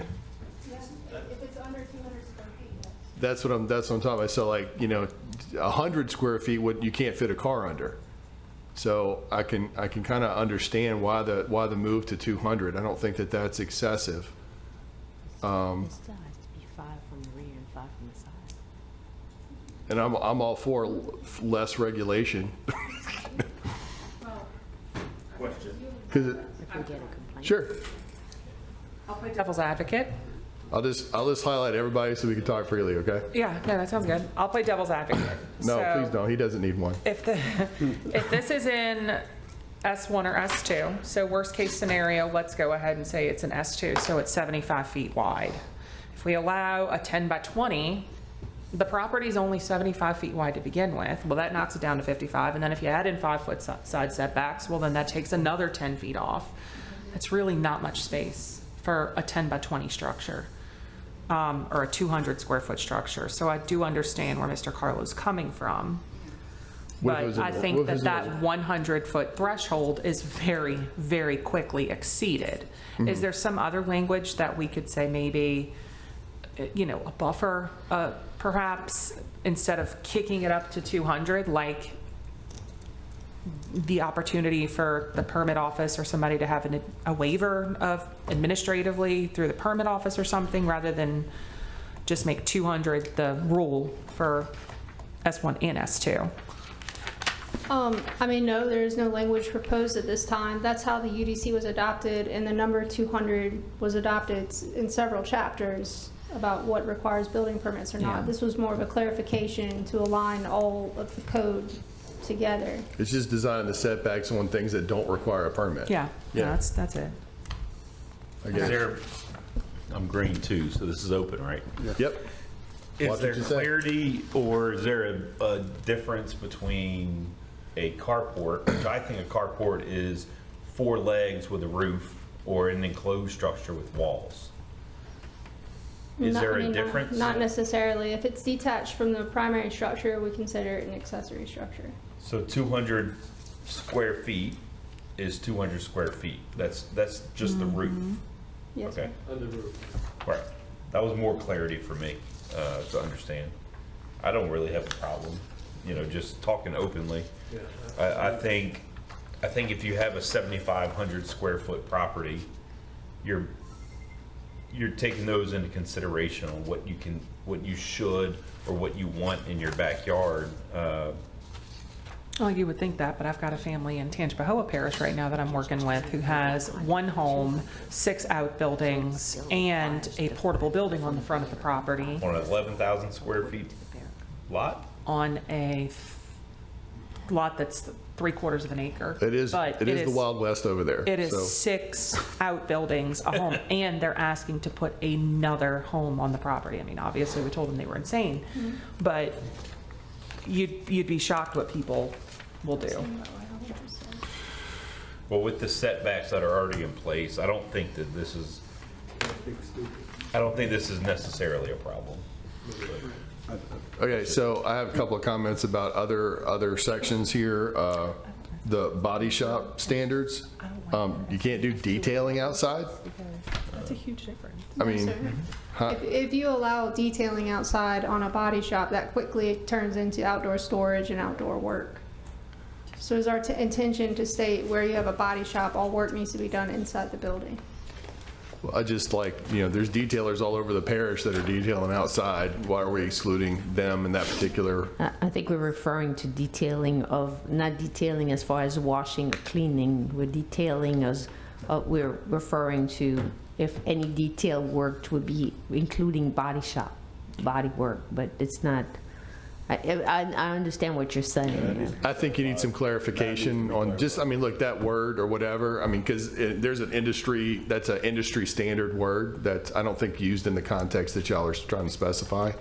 Speaker 16: it's under 200 square feet.
Speaker 1: That's what I'm talking about. So like, 100 square feet, you can't fit a car under. So I can kind of understand why the move to 200. I don't think that that's excessive.
Speaker 19: It still has to be 5 from the rear and 5 from the side.
Speaker 1: And I'm all for less regulation.
Speaker 11: Question.
Speaker 19: If we get a complaint.
Speaker 1: Sure.
Speaker 3: I'll play devil's advocate.
Speaker 1: I'll just highlight everybody so we can talk freely, okay?
Speaker 3: Yeah, no, that sounds good. I'll play devil's advocate.
Speaker 1: No,
Speaker 3: So
Speaker 1: please don't. He doesn't need one.
Speaker 3: If this is in S1 or S2, so worst case scenario, let's go ahead and say it's an S2, so it's 75 feet wide. If we allow a 10 by 20, the property's only 75 feet wide to begin with. Well, that knocks it down to 55, and then if you add in 5-foot side setbacks, well, then that takes another 10 feet off. It's really not much space for a 10 by 20 structure. Or a 200 square foot structure. So I do understand where Mr. Carlo's coming from. But I think that 100-foot threshold is very, very quickly exceeded.
Speaker 1: Mm-hmm.
Speaker 3: Is there some other language that we could say maybe, a buffer, perhaps, instead of kicking it up to 200, like the opportunity for the permit office or somebody to have a waiver of administratively through the permit office or something, rather than just make 200 the rule for S1 and S2?
Speaker 16: No, there is no language proposed at this time. That's how the UDC was adopted, and the number 200 was adopted in several chapters about what requires building permits or not.
Speaker 3: Yeah.
Speaker 16: This was more of a clarification to align all of the code together.
Speaker 1: It's just designing the setbacks on things that don't require a permit.
Speaker 3: Yeah, that's it.
Speaker 1: I guess.
Speaker 11: I'm green too, so this is open, right?
Speaker 1: Yep.
Speaker 11: Is
Speaker 1: Watch
Speaker 11: there
Speaker 1: what you say.
Speaker 11: clarity, or is there a difference between a carport, which I think a carport is 4 legs with a roof, or an enclosed structure with walls? Is there a difference?
Speaker 16: Not necessarily. If it's detached from the primary structure, we consider it an accessory structure.
Speaker 11: So 200 square feet is 200 square feet. That's just the roof.
Speaker 16: Yes,
Speaker 11: Okay.
Speaker 16: sir.
Speaker 6: On the roof.
Speaker 11: Right. That was more clarity for me to understand. I don't really have a problem, just talking openly. I think if you have a 7,500 square foot property, you're taking those into consideration on what you should or what you want in your backyard.
Speaker 3: Well, you would think that, but I've got a family in Tangipahoa Parish right now that I'm working with who has 1 home, 6 outbuildings, and a portable building on the front of the property
Speaker 11: On an 11,000 square feet lot?
Speaker 3: on a lot that's 3/4 of an acre.
Speaker 1: It is
Speaker 3: But
Speaker 1: the Wild West over there.
Speaker 3: It is
Speaker 1: so.
Speaker 3: 6 outbuildings, a home, and they're asking to put another home on the property. I mean, obviously, we told them they were insane, but you'd be shocked what people will do.
Speaker 11: Well, with the setbacks that are already in place, I don't think this is necessarily a problem.
Speaker 1: Okay, so I have a couple of comments about other sections here. The body shop standards. You can't do detailing outside.
Speaker 3: That's a huge difference.
Speaker 1: I mean,
Speaker 16: sir.
Speaker 1: huh?
Speaker 16: If you allow detailing outside on a body shop, that quickly turns into outdoor storage and outdoor work. So is our intention to state where you have a body shop, all work needs to be done inside the building?
Speaker 1: I just there's detailers all over the parish that are detailing outside. Why are we excluding them in that particular?
Speaker 19: I think we're referring to detailing of, not detailing as far as washing, cleaning. We're detailing as, we're referring to if any detail work would be including body shop, body work, but it's not I understand what you're saying.
Speaker 1: I think you need some clarification on just, I mean, look, that word or whatever, I mean, because there's an industry, that's an industry standard word that I don't think used in the context that y'all are trying to specify.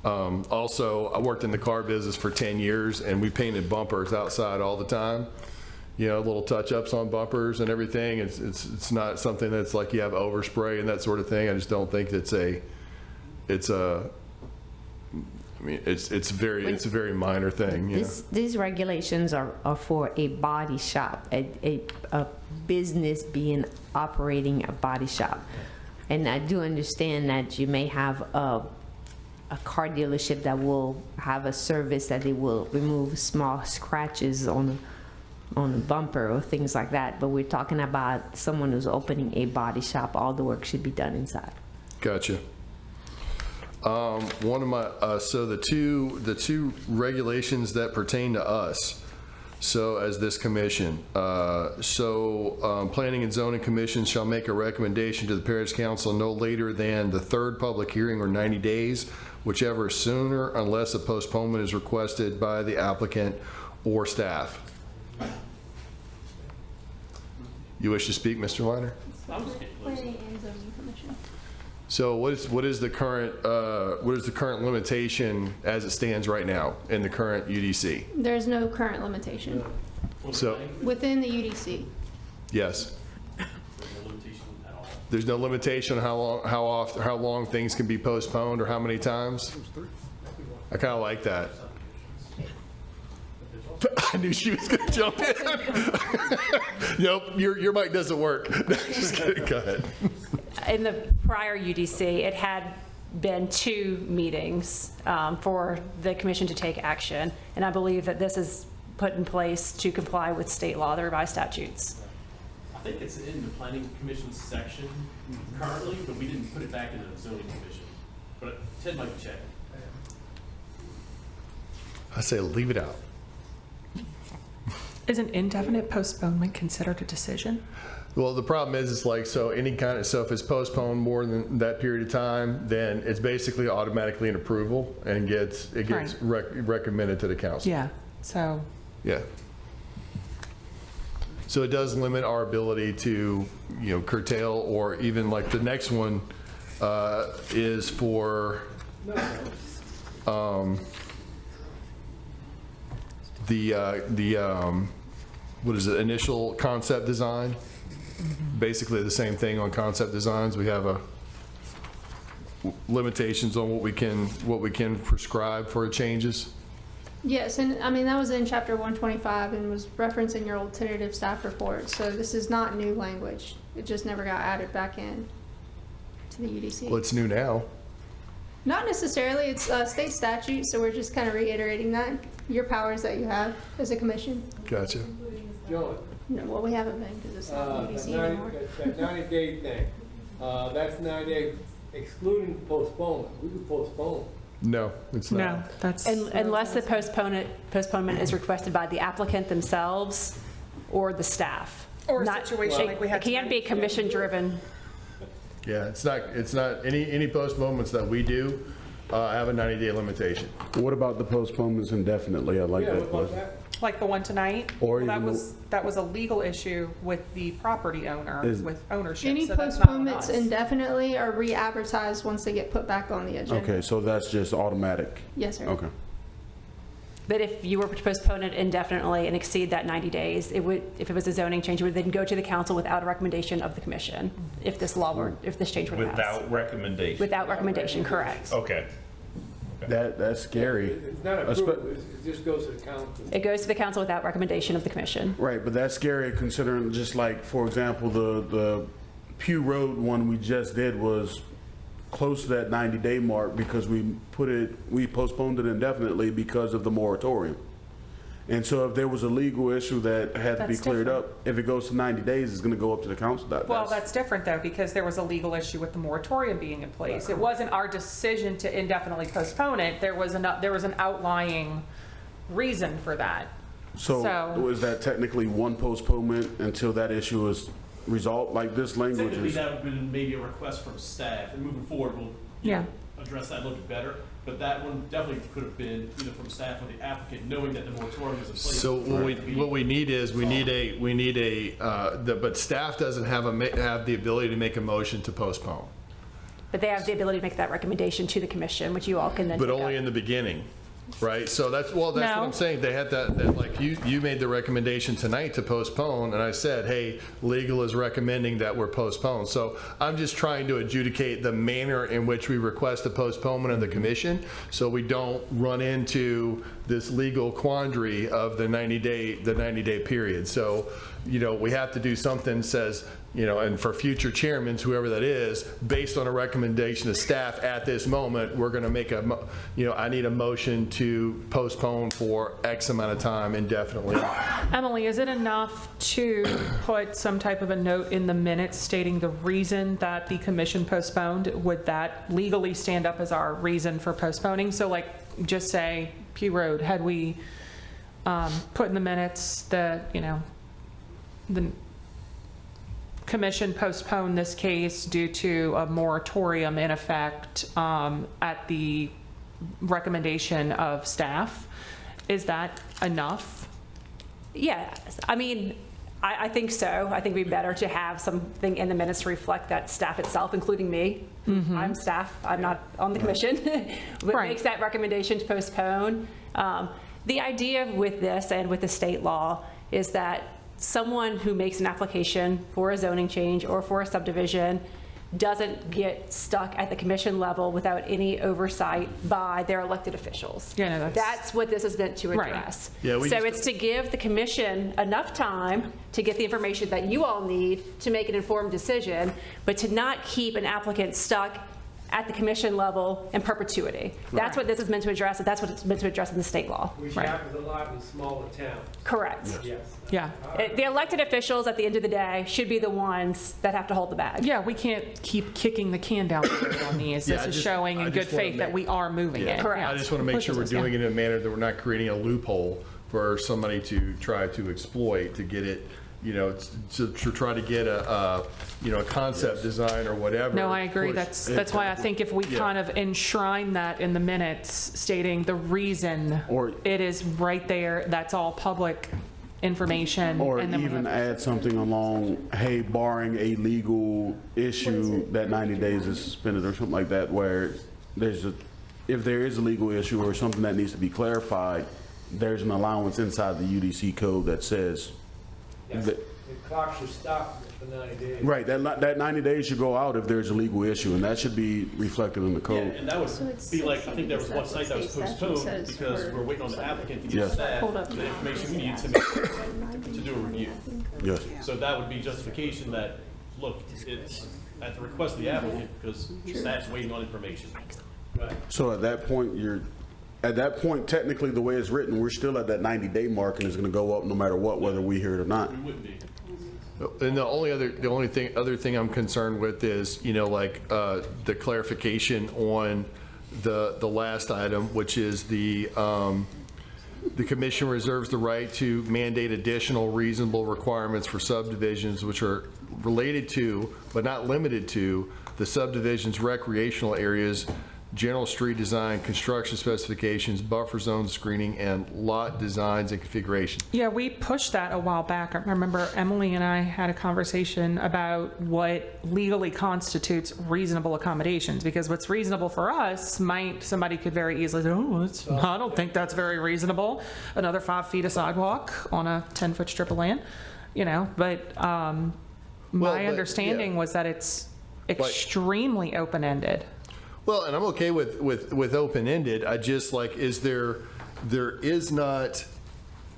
Speaker 1: Also, I worked in the car business for 10 years and we painted bumpers outside all the time. You know, little touch-ups on bumpers and everything. It's not something that's like you have overspray and that sort of thing. I just don't think it's a very minor thing. You know?
Speaker 19: These regulations are for a body shop, a business operating a body shop. And I do understand that you may have a car dealership that will have a service that they will remove small scratches on a bumper or things like that. But we're talking about someone who's opening a body shop. All the work should be done inside.
Speaker 1: Gotcha. One of my so the two regulations that pertain to us. So as this commission, Planning and Zoning Commission shall make a recommendation to the Parish Council no later than the third public hearing or 90 days, whichever is sooner, unless a postponement is requested by the applicant or staff. You wish to speak, Mr. Weiner?
Speaker 16: Planning and Zoning Commission.
Speaker 1: So what is the current limitation as it stands right now in the current UDC?
Speaker 16: There's no current limitation
Speaker 1: So
Speaker 16: within the UDC.
Speaker 1: yes. There's no limitation on how long things can be postponed or how many times? I kind of like that. I knew she was going to jump in. Nope, your mic doesn't work. Just kidding. Go ahead.
Speaker 15: In the prior UDC, it had been 2 meetings for the commission to take action, and I believe that this is put in place to comply with state law, the revised statutes.
Speaker 20: I think it's in the planning commission section currently, but we didn't put it back in the zoning commission. But Ted might check.
Speaker 1: I say leave it out.
Speaker 3: Is an indefinite postponement considered a decision?
Speaker 1: Well, the problem is, it's like, so if it's postponed more than that period of time, then it's basically automatically an approval and it gets recommended to the council.
Speaker 3: Yeah, so.
Speaker 1: Yeah. So it does limit our ability to, curtail, or even like the next one is for what is it, initial concept design? Basically the same thing on concept designs. We have limitations on what we can prescribe for changes.
Speaker 16: Yes, and I mean, that was in chapter 125 and was referencing your old tentative staff report. So this is not new language. It just never got added back in to the UDC.
Speaker 1: Well, it's new now.
Speaker 16: Not necessarily. It's state statute, so we're just kind of reiterating that, your powers that you have as a commission.
Speaker 1: Gotcha.
Speaker 6: John,
Speaker 16: No, well, we haven't been because it's not the UDC anymore.
Speaker 6: that 90-day thing, that's 90 days excluding postponement. We could postpone.
Speaker 1: No, it's not.
Speaker 3: No, that's.
Speaker 15: Unless the postponement is requested by the applicant themselves or the staff.
Speaker 3: Or a situation like we had
Speaker 15: It can't be commission-driven.
Speaker 1: Yeah, it's not any postponements that we do have a 90-day limitation.
Speaker 18: What about the postponements indefinitely? I like that question.
Speaker 3: Like the one tonight?
Speaker 18: Or
Speaker 3: Well,
Speaker 18: even
Speaker 3: that was a legal issue with the property owner, with ownership.
Speaker 16: Any
Speaker 3: so that's not on
Speaker 16: postponements
Speaker 3: us.
Speaker 16: indefinitely are re-advertised once they get put back on the agenda.
Speaker 18: Okay, so that's just automatic?
Speaker 16: Yes, sir.
Speaker 18: Okay.
Speaker 15: But if you were to postpone it indefinitely and exceed that 90 days, it would, if it was a zoning change, it would then go to the council without a recommendation of the commission, if this change were passed.
Speaker 11: Without recommendation?
Speaker 15: Without recommendation, correct.
Speaker 11: Okay.
Speaker 18: That's scary.
Speaker 6: It's not approved, it just goes to the council.
Speaker 15: It goes to the council without recommendation of the commission.
Speaker 18: Right, but that's scary considering, just like, for example, the Pew Road one we just did was close to that 90-day mark because we postponed it indefinitely because of the moratorium. And so if there was a legal issue that had to be
Speaker 3: That's
Speaker 18: cleared
Speaker 3: different.
Speaker 18: up, if it goes to 90 days, it's going to go up to the council.
Speaker 3: Well, that's different though, because there was a legal issue with the moratorium being in place. It wasn't our decision to indefinitely postpone it. There was an outlying reason for that.
Speaker 18: So is that technically one postponement until that issue is resolved? Like this language
Speaker 20: Typically,
Speaker 18: is...
Speaker 20: that would have been maybe a request from staff, and moving forward, we'll address that a little bit better. But that one definitely could have been either from staff or the applicant, knowing that the moratorium is in place.
Speaker 1: So what we need is, but staff doesn't have the ability to make a motion to postpone,
Speaker 15: But they have the ability to make that recommendation to the commission, which you all can then
Speaker 1: but
Speaker 15: take
Speaker 1: only
Speaker 15: up.
Speaker 1: in the beginning, right? So that's what
Speaker 3: No.
Speaker 1: I'm saying. They had that like you made the recommendation tonight to postpone, and I said, hey, legal is recommending that we're postponed. So I'm just trying to adjudicate the manner in which we request a postponement of the commission, so we don't run into this legal quandary of the 90-day period. So, we have to do something that says, and for future chairmen, whoever that is, based on a recommendation of staff at this moment, we're going to make I need a motion to postpone for X amount of time indefinitely.
Speaker 3: Emily, is it enough to put some type of a note in the minutes stating the reason that the commission postponed? Would that legally stand up as our reason for postponing? So like, just say, P Road, had we put in the minutes that, the commission postponed this case due to a moratorium in effect at the recommendation of staff. Is that enough?
Speaker 15: Yeah, I mean, I think so. I think it'd be better to have something in the minutes to reflect that staff itself, including me. I'm staff, I'm not on the commission, makes that recommendation to postpone. The idea with this and with the state law is that someone who makes an application for a zoning change or for a subdivision doesn't get stuck at the commission level without any oversight by their elected officials.
Speaker 3: Yeah, no,
Speaker 15: that's what this is meant to address.
Speaker 1: Yeah,
Speaker 15: so it's to give the commission enough time to get the information that you all need to make an informed decision, but to not keep an applicant stuck at the commission level in perpetuity. That's what this is meant to address, and that's what it's meant to address in the state law.
Speaker 6: Which happens a lot in smaller towns.
Speaker 15: Correct.
Speaker 6: Yes.
Speaker 3: Yeah.
Speaker 15: The elected officials at the end of the day should be the ones that have to hold the bag.
Speaker 3: Yeah, we can't keep kicking the can down the road on these.
Speaker 1: Yeah,
Speaker 3: This is showing in good faith that we are moving it.
Speaker 15: Correct.
Speaker 1: I just want to make sure we're doing it in a manner that we're not creating a loophole for somebody to try to exploit to get it, to try to get a concept design or whatever.
Speaker 3: No, I agree.
Speaker 1: pushed.
Speaker 3: That's why I think if we kind of enshrine that in the minutes, stating the reason, it is right there, that's all public information.
Speaker 18: Or
Speaker 3: and then we
Speaker 18: even
Speaker 3: have-
Speaker 18: add something along, hey, barring a legal issue, that 90 days is suspended or something like that, where if there is a legal issue or something that needs to be clarified, there's an allowance inside the UDC code that says that,
Speaker 6: The clock should stop for 90 days.
Speaker 18: right, that 90 days should go out if there's a legal issue, and that should be reflected in the
Speaker 20: Yeah,
Speaker 18: code.
Speaker 20: and that would be like, I think there was one site that was postponed because we're waiting on the applicant to give
Speaker 18: Yes.
Speaker 20: staff the information we need to do a review.
Speaker 18: Yes.
Speaker 20: So that would be justification that, look, it's at the request of the applicant because staff's waiting on information. Right.
Speaker 18: So at that point, technically, the way it's written, we're still at that 90-day mark, and it's going to go up no matter what, whether we hear it or not.
Speaker 20: We wouldn't be.
Speaker 1: And the only thing I'm concerned with is, the clarification on the last item, which is the commission reserves the right to mandate additional reasonable requirements for subdivisions which are related to, but not limited to, the subdivision's recreational areas, general street design, construction specifications, buffer zone screening, and lot designs and configuration.
Speaker 3: Yeah, we pushed that a while back. I remember Emily and I had a conversation about what legally constitutes reasonable accommodations, because what's reasonable for us somebody could very easily say, I don't think that's very reasonable. Another 5 feet of sidewalk on a 10-foot strip of land, but my understanding was that it's extremely open-ended.
Speaker 1: Well, and I'm okay with open-ended. I just there is not,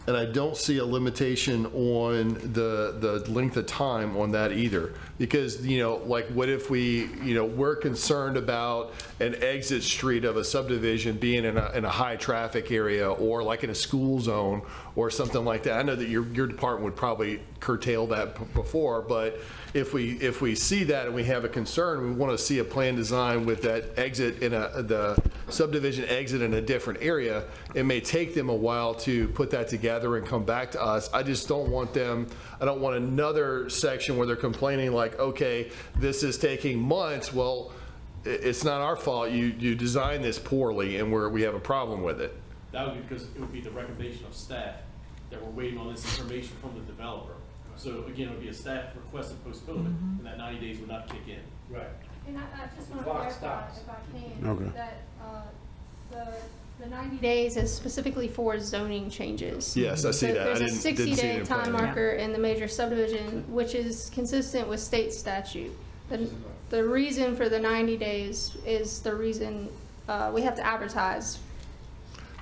Speaker 1: and I don't see a limitation on the length of time on that either. Because, what if we're concerned about an exit street of a subdivision being in a high traffic area or like in a school zone or something like that. I know that your department would probably curtail that before, but if we see that and we have a concern, we want to see a plan design with that exit the subdivision exit in a different area. It may take them a while to put that together and come back to us. I just don't want I don't want another section where they're complaining like, okay, this is taking months. Well, it's not our fault. You designed this poorly, and we have a problem with it.
Speaker 20: That would be because it would be the recommendation of staff that we're waiting on this information from the developer. So again, it would be a staff requested postponement, and that 90 days would not kick in.
Speaker 6: Right.
Speaker 16: And I just want to
Speaker 6: Clock
Speaker 16: clarify,
Speaker 6: stops.
Speaker 16: if I can,
Speaker 18: Okay.
Speaker 16: that the 90 days is specifically for zoning changes.
Speaker 1: Yes, I see
Speaker 16: So
Speaker 1: that. I
Speaker 16: There's a
Speaker 1: didn't see it
Speaker 16: 60-day
Speaker 1: in
Speaker 16: time
Speaker 1: planning.
Speaker 16: marker in the major subdivision, which is consistent with state statute. The reason for the 90 days is the reason we have to advertise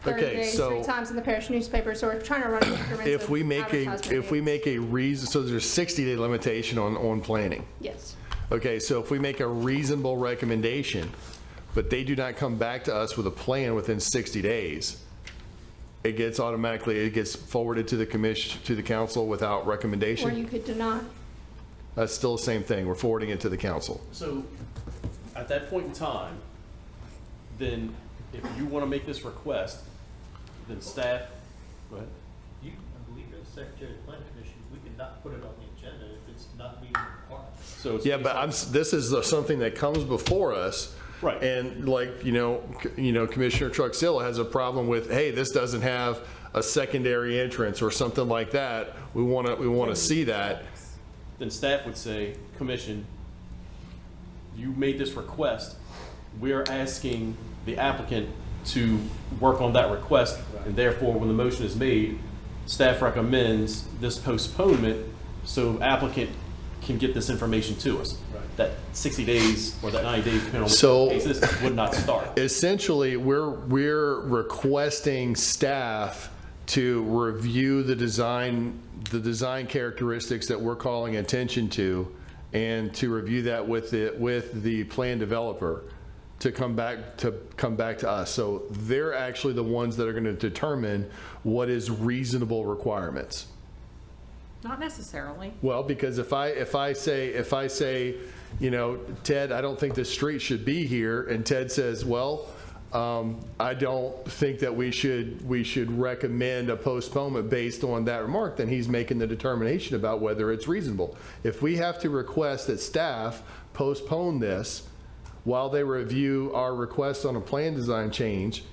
Speaker 16: 30
Speaker 1: Okay,
Speaker 16: days,
Speaker 1: so
Speaker 16: 3 times in the parish newspaper, so we're trying to run increments
Speaker 1: if
Speaker 16: of
Speaker 1: we make
Speaker 16: advertisement
Speaker 1: a reason, so there's a 60-day limitation on planning.
Speaker 16: Yes.
Speaker 1: Okay, so if we make a reasonable recommendation, but they do not come back to us with a plan within 60 days, it gets forwarded to the commission, to the council without
Speaker 16: Or
Speaker 1: recommendation?
Speaker 16: you could deny.
Speaker 1: That's still the same thing. We're forwarding it to the council.
Speaker 20: So at that point in time, then if you want to make this request, then staff, go ahead.
Speaker 12: You, I believe, as Secretary of the Planning Commission, we can not put it on the agenda if it's not meeting the requirements.
Speaker 20: So it's
Speaker 1: Yeah,
Speaker 20: based
Speaker 1: but
Speaker 20: on-
Speaker 1: this is something that comes before us.
Speaker 20: Right.
Speaker 1: And like, Commissioner Truxilla has a problem with, hey, this doesn't have a secondary entrance or something like that. We want to see that.
Speaker 20: Then staff would say, Commission, you made this request. We're asking the applicant to work on that request, and therefore, when the motion is made, staff recommends this postponement so applicant can get this information to us. That 60 days or that 90 days, depending on
Speaker 1: So-
Speaker 20: what the case is, would not start.
Speaker 1: Essentially, we're requesting staff to review the design characteristics that we're calling attention to, and to review that with the plan developer to come back to us. So they're actually the ones that are going to determine what is reasonable requirements.
Speaker 3: Not necessarily.
Speaker 1: Well, because if I say, Ted, I don't think this street should be here, and Ted says, well, I don't think that we should recommend a postponement based on that remark, then he's making the determination about whether it's reasonable. If we have to request that staff postpone this while they review our request on a plan design change,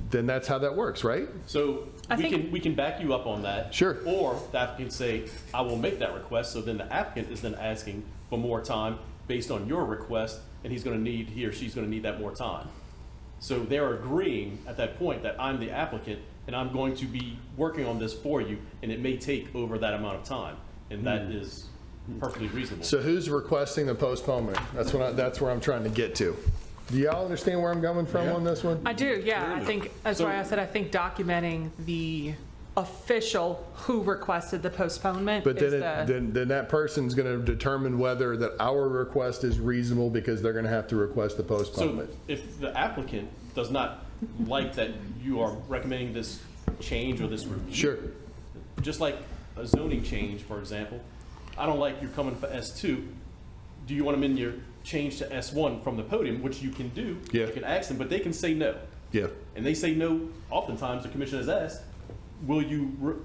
Speaker 1: then that's how that works, right?
Speaker 20: So we can back you up on that.
Speaker 1: Sure.
Speaker 20: Or the applicant say, I will make that request, so then the applicant is then asking for more time based on your request, and he or she's gonna need that more time. So they're agreeing at that point that I'm the applicant, and I'm going to be working on this for you, and it may take over that amount of time, and that is perfectly reasonable.
Speaker 1: So who's requesting the postponement? That's where I'm trying to get to. Do y'all understand where I'm coming from on this one?
Speaker 3: I do, yeah. I think, that's why I said, I think documenting the official who requested the postponement
Speaker 1: But
Speaker 3: is
Speaker 1: then that person's going to determine whether that our request is reasonable, because they're going to have to request the
Speaker 20: So
Speaker 1: postponement.
Speaker 20: if the applicant does not like that you are recommending this change or this review.
Speaker 1: Sure.
Speaker 20: Just like a zoning change, for example, I don't like you coming for S2. Do you want them in your change to S1 from the podium, which you can do.
Speaker 1: Yeah.
Speaker 20: You can ask them, but they can say no.
Speaker 1: Yeah.
Speaker 20: And they say no, oftentimes the commission has asked, will you,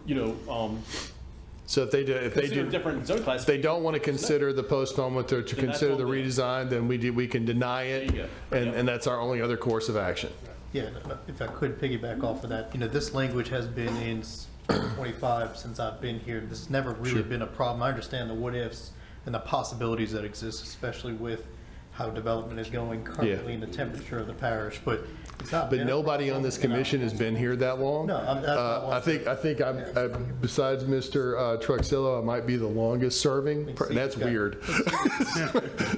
Speaker 1: So if they
Speaker 20: consider
Speaker 1: do,
Speaker 20: different zone
Speaker 1: if they don't want to consider the postponement or to
Speaker 20: Then that's
Speaker 1: consider the
Speaker 20: on them.
Speaker 1: redesign, then we can deny it,
Speaker 20: There you go.
Speaker 1: and that's our only other course of action.
Speaker 12: Yeah, if I could piggyback off of that, this language has been in 25 since I've been here. This has never really
Speaker 1: Sure.
Speaker 12: been a problem. I understand the what-ifs and the possibilities that exist, especially with how development is going currently and the temperature of the parish, but it's not.
Speaker 1: But nobody on this commission has been here that long.
Speaker 12: No, that's not one
Speaker 1: I think I'm, besides Mr. Truxillo, I might be the longest serving. That's weird.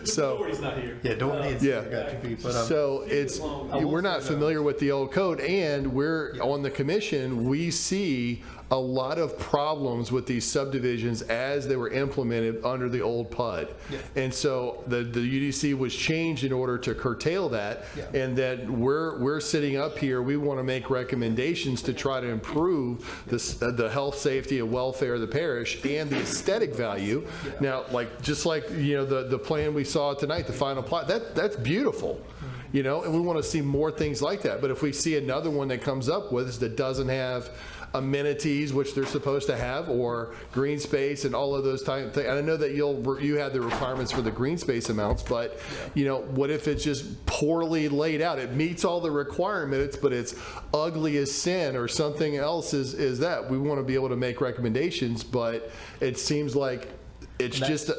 Speaker 1: So.
Speaker 20: Authority's not here.
Speaker 12: Yeah, don't need
Speaker 1: Yeah.
Speaker 12: got to be, but
Speaker 1: So we're not familiar with the old code, and we're on the commission, we see a lot of problems with these subdivisions as they were implemented under the old PUD.
Speaker 12: Yeah.
Speaker 1: And so the UDC was changed in order to curtail that,
Speaker 12: Yeah.
Speaker 1: and that we're sitting up here, we want to make recommendations to try to improve the health, safety, and welfare of the parish and the aesthetic value. Now, just like the plan we saw tonight, the final plot, that's beautiful. you know, and we want to see more things like that. But if we see another one that comes up with us that doesn't have amenities, which they're supposed to have, or green space and all of those type of things. And I know that you have the requirements for the green space amounts, but you know, what if it's just poorly laid out? It meets all the requirements, but it's ugly as sin or something else is that. We want to be able to make recommendations, but it seems like it's just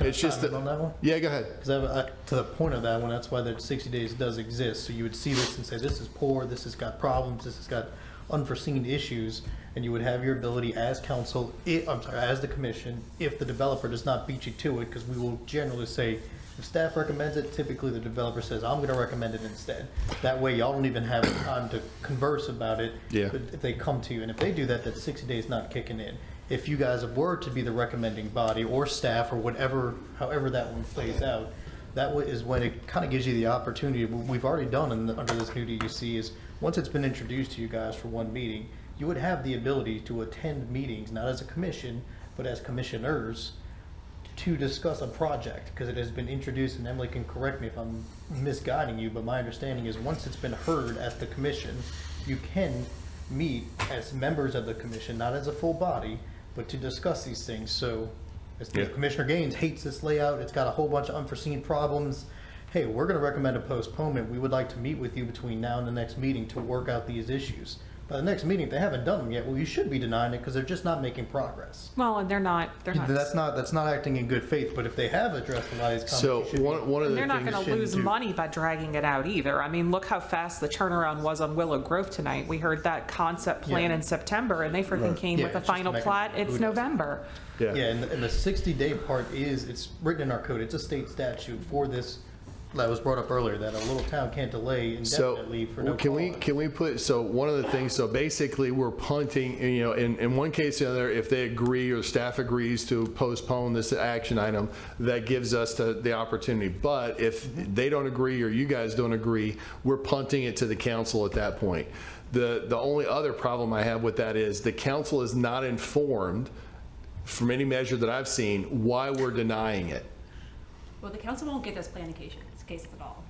Speaker 1: it's just
Speaker 12: on that one?
Speaker 1: Yeah, go ahead.
Speaker 12: Because to the point of that one, that's why the 60 days does exist. So you would see this and say, this is poor, this has got problems, this has got unforeseen issues, and you would have your ability as council, as the commission, if the developer does not beat you to it, because we will generally say, if staff recommends it, typically the developer says, I'm going to recommend it instead. That way, y'all don't even have time to converse about it.
Speaker 1: Yeah.
Speaker 12: If they come to you, and if they do that, that 60 days not kicking in. If you guys were to be the recommending body or staff or whatever, however that one plays out, that is when it kind of gives you the opportunity. What we've already done under this new DUC is once it's been introduced to you guys for one meeting, you would have the ability to attend meetings, not as a commission, but as commissioners, to discuss a project, because it has been introduced, and Emily can correct me if I'm misguiding you, but my understanding is once it's been heard at the commission, you can meet as members of the commission, not as a full body, but to discuss these things. So as Commissioner Gaines hates this layout, it's got a whole bunch of unforeseen problems. Hey, we're going to recommend a postponement. We would like to meet with you between now and the next meeting to work out these issues. By the next meeting, if they haven't done them yet, well, you should be denying it because they're just not making progress.
Speaker 3: Well, and they're not.
Speaker 12: That's not acting in good faith. But if they have addressed a lot of these comments,
Speaker 1: So one of the
Speaker 3: They're not
Speaker 1: things
Speaker 3: going to lose money by dragging it out either. I mean, look how fast the turnaround was on Willow Grove tonight. We heard that concept plan in September, and they freaking came with a final plat. It's November.
Speaker 12: Yeah, and the 60-day part it's written in our code. It's a state statute for this. That was brought up earlier, that a little town can't delay indefinitely for no cause.
Speaker 1: Can we put, so one of the things, so basically we're punting, you know, in one case or the other, if they agree or staff agrees to postpone this action item, that gives us the opportunity. But if they don't agree or you guys don't agree, we're punting it to the council at that point. The only other problem I have with that is the council is not informed from any measure that I've seen why we're denying it.
Speaker 15: Well, the council won't get those planning cases at all.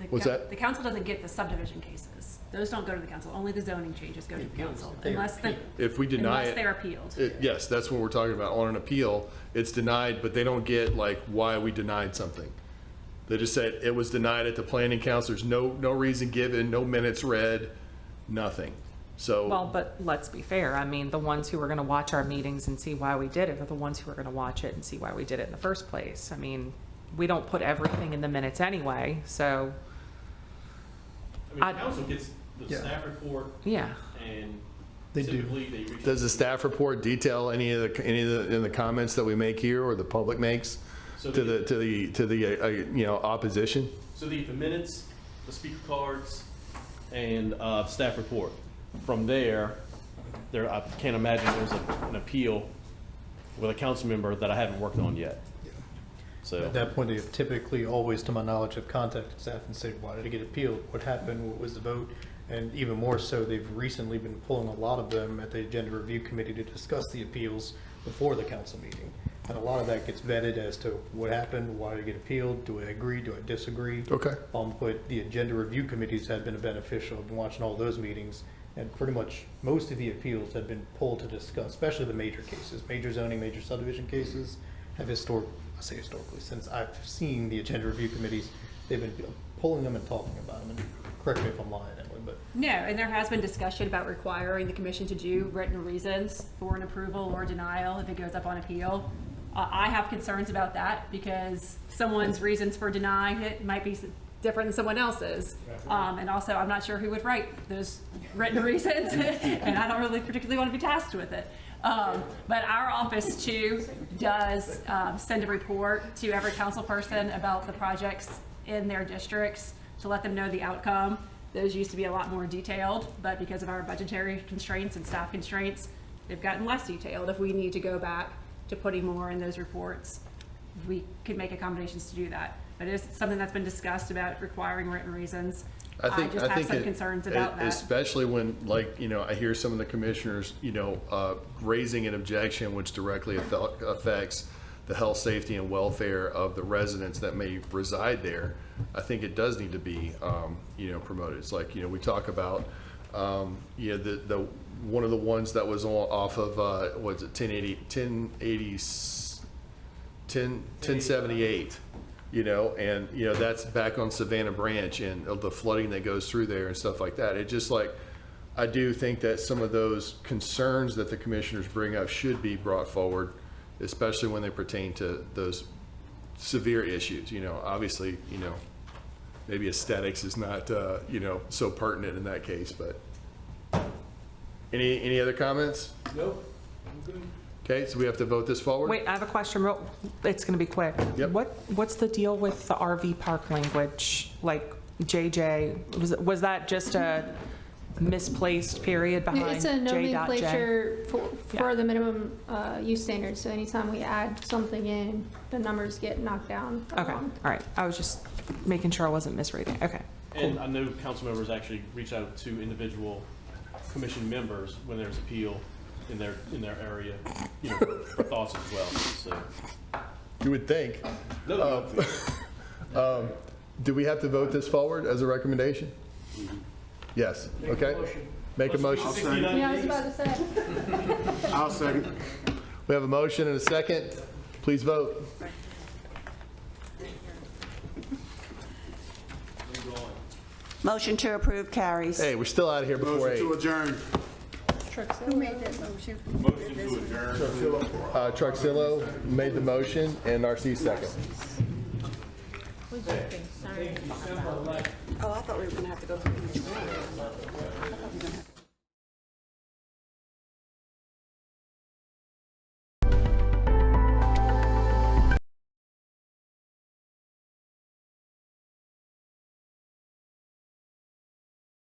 Speaker 1: What's that?
Speaker 15: The council doesn't get the subdivision cases. Those don't go to the council. Only the zoning changes go to the council,
Speaker 1: If we deny
Speaker 15: unless they're appealed.
Speaker 1: Yes, that's what we're talking about. On an appeal, it's denied, but they don't get like why we denied something. They just said it was denied at the planning council. There's no reason given, no minutes read, nothing. So
Speaker 3: Well, but let's be fair. I mean, the ones who are going to watch our meetings and see why we did it are the ones who are going to watch it and see why we did it in the first place. I mean, we don't put everything in the minutes anyway, so.
Speaker 20: I mean, the council gets the staff report.
Speaker 3: Yeah.
Speaker 20: And
Speaker 12: They do.
Speaker 20: typically they reach.
Speaker 1: does the staff report detail any of the comments that we make here or the public makes
Speaker 20: So
Speaker 1: to the you know, opposition?
Speaker 20: So the minutes, the speaker cards, and staff report. From there, I can't imagine there's an appeal with a council member that I haven't worked on yet. So
Speaker 12: At that point, they have typically always, to my knowledge, have contacted staff and said, why did it get appealed? What happened? What was the vote? And even more so, they've recently been pulling a lot of them at the Agenda Review Committee to discuss the appeals before the council meeting. And a lot of that gets vetted as to what happened, why did it get appealed, do I agree, do I disagree?
Speaker 1: Okay.
Speaker 12: But the Agenda Review Committees have been beneficial. I've been watching all those meetings, and pretty much most of the appeals have been pulled to discuss, especially the major cases, major zoning, major subdivision cases have historically, since I've seen the Agenda Review Committees, they've been pulling them and talking about them. And correct me if I'm lying, Emily, but.
Speaker 15: No, and there has been discussion about requiring the commission to do written reasons for an approval or denial if it goes up on appeal. I have concerns about that because someone's reasons for denying it might be different than someone else's. And also, I'm not sure who would write those written reasons, and I don't really particularly want to be tasked with it. But our office too does send a report to every council person about the projects in their districts to let them know the outcome. Those used to be a lot more detailed, but because of our budgetary constraints and staff constraints, they've gotten less detailed. If we need to go back to putting more in those reports, we could make accommodations to do that. But it is something that's been discussed about requiring written reasons. I just have some concerns about that.
Speaker 1: Especially when, like, you know, I hear some of the commissioners, you know, raising an objection which directly affects the health, safety, and welfare of the residents that may reside there, I think it does need to be, promoted. It's like, we talk about, the one of the ones that was off of, 1078, and, that's back on Savannah Branch and the flooding that goes through there and stuff like that. It just like, I do think that some of those concerns that the commissioners bring up should be brought forward, especially when they pertain to those severe issues. Obviously, maybe aesthetics is not, so pertinent in that case, but any other comments?
Speaker 20: Nope. I'm good.
Speaker 1: Okay, so we have to vote this forward?
Speaker 3: Wait, I have a question. It's going to be quick.
Speaker 1: Yep.
Speaker 3: What's the deal with the RV park language? Like JJ, was that just a misplaced period behind
Speaker 16: It's a
Speaker 3: J.J?
Speaker 16: nomenclature for the minimum use standards. So anytime we add something in, the numbers get knocked down.
Speaker 3: Okay, all right. I was just making sure I wasn't misreading. Okay.
Speaker 20: And I know council members actually reach out to individual commission members when there's appeal in their area, for thoughts as well, so.
Speaker 1: You would think.
Speaker 20: No,
Speaker 1: Do we have to vote this forward as a recommendation? Yes, okay. Make a motion.
Speaker 16: Yeah, I was about to say.
Speaker 18: I'll second.
Speaker 1: We have a motion and a second. Please vote.
Speaker 2: Motion to approve carries.
Speaker 1: Hey, we're still out of here before
Speaker 18: Motion
Speaker 1: 8.
Speaker 18: to adjourn.
Speaker 13: Who made that motion?
Speaker 11: Motion to adjourn.
Speaker 1: Truxillo made the motion and RC second.
Speaker 2: Oh, I thought we were going to have to go through each one.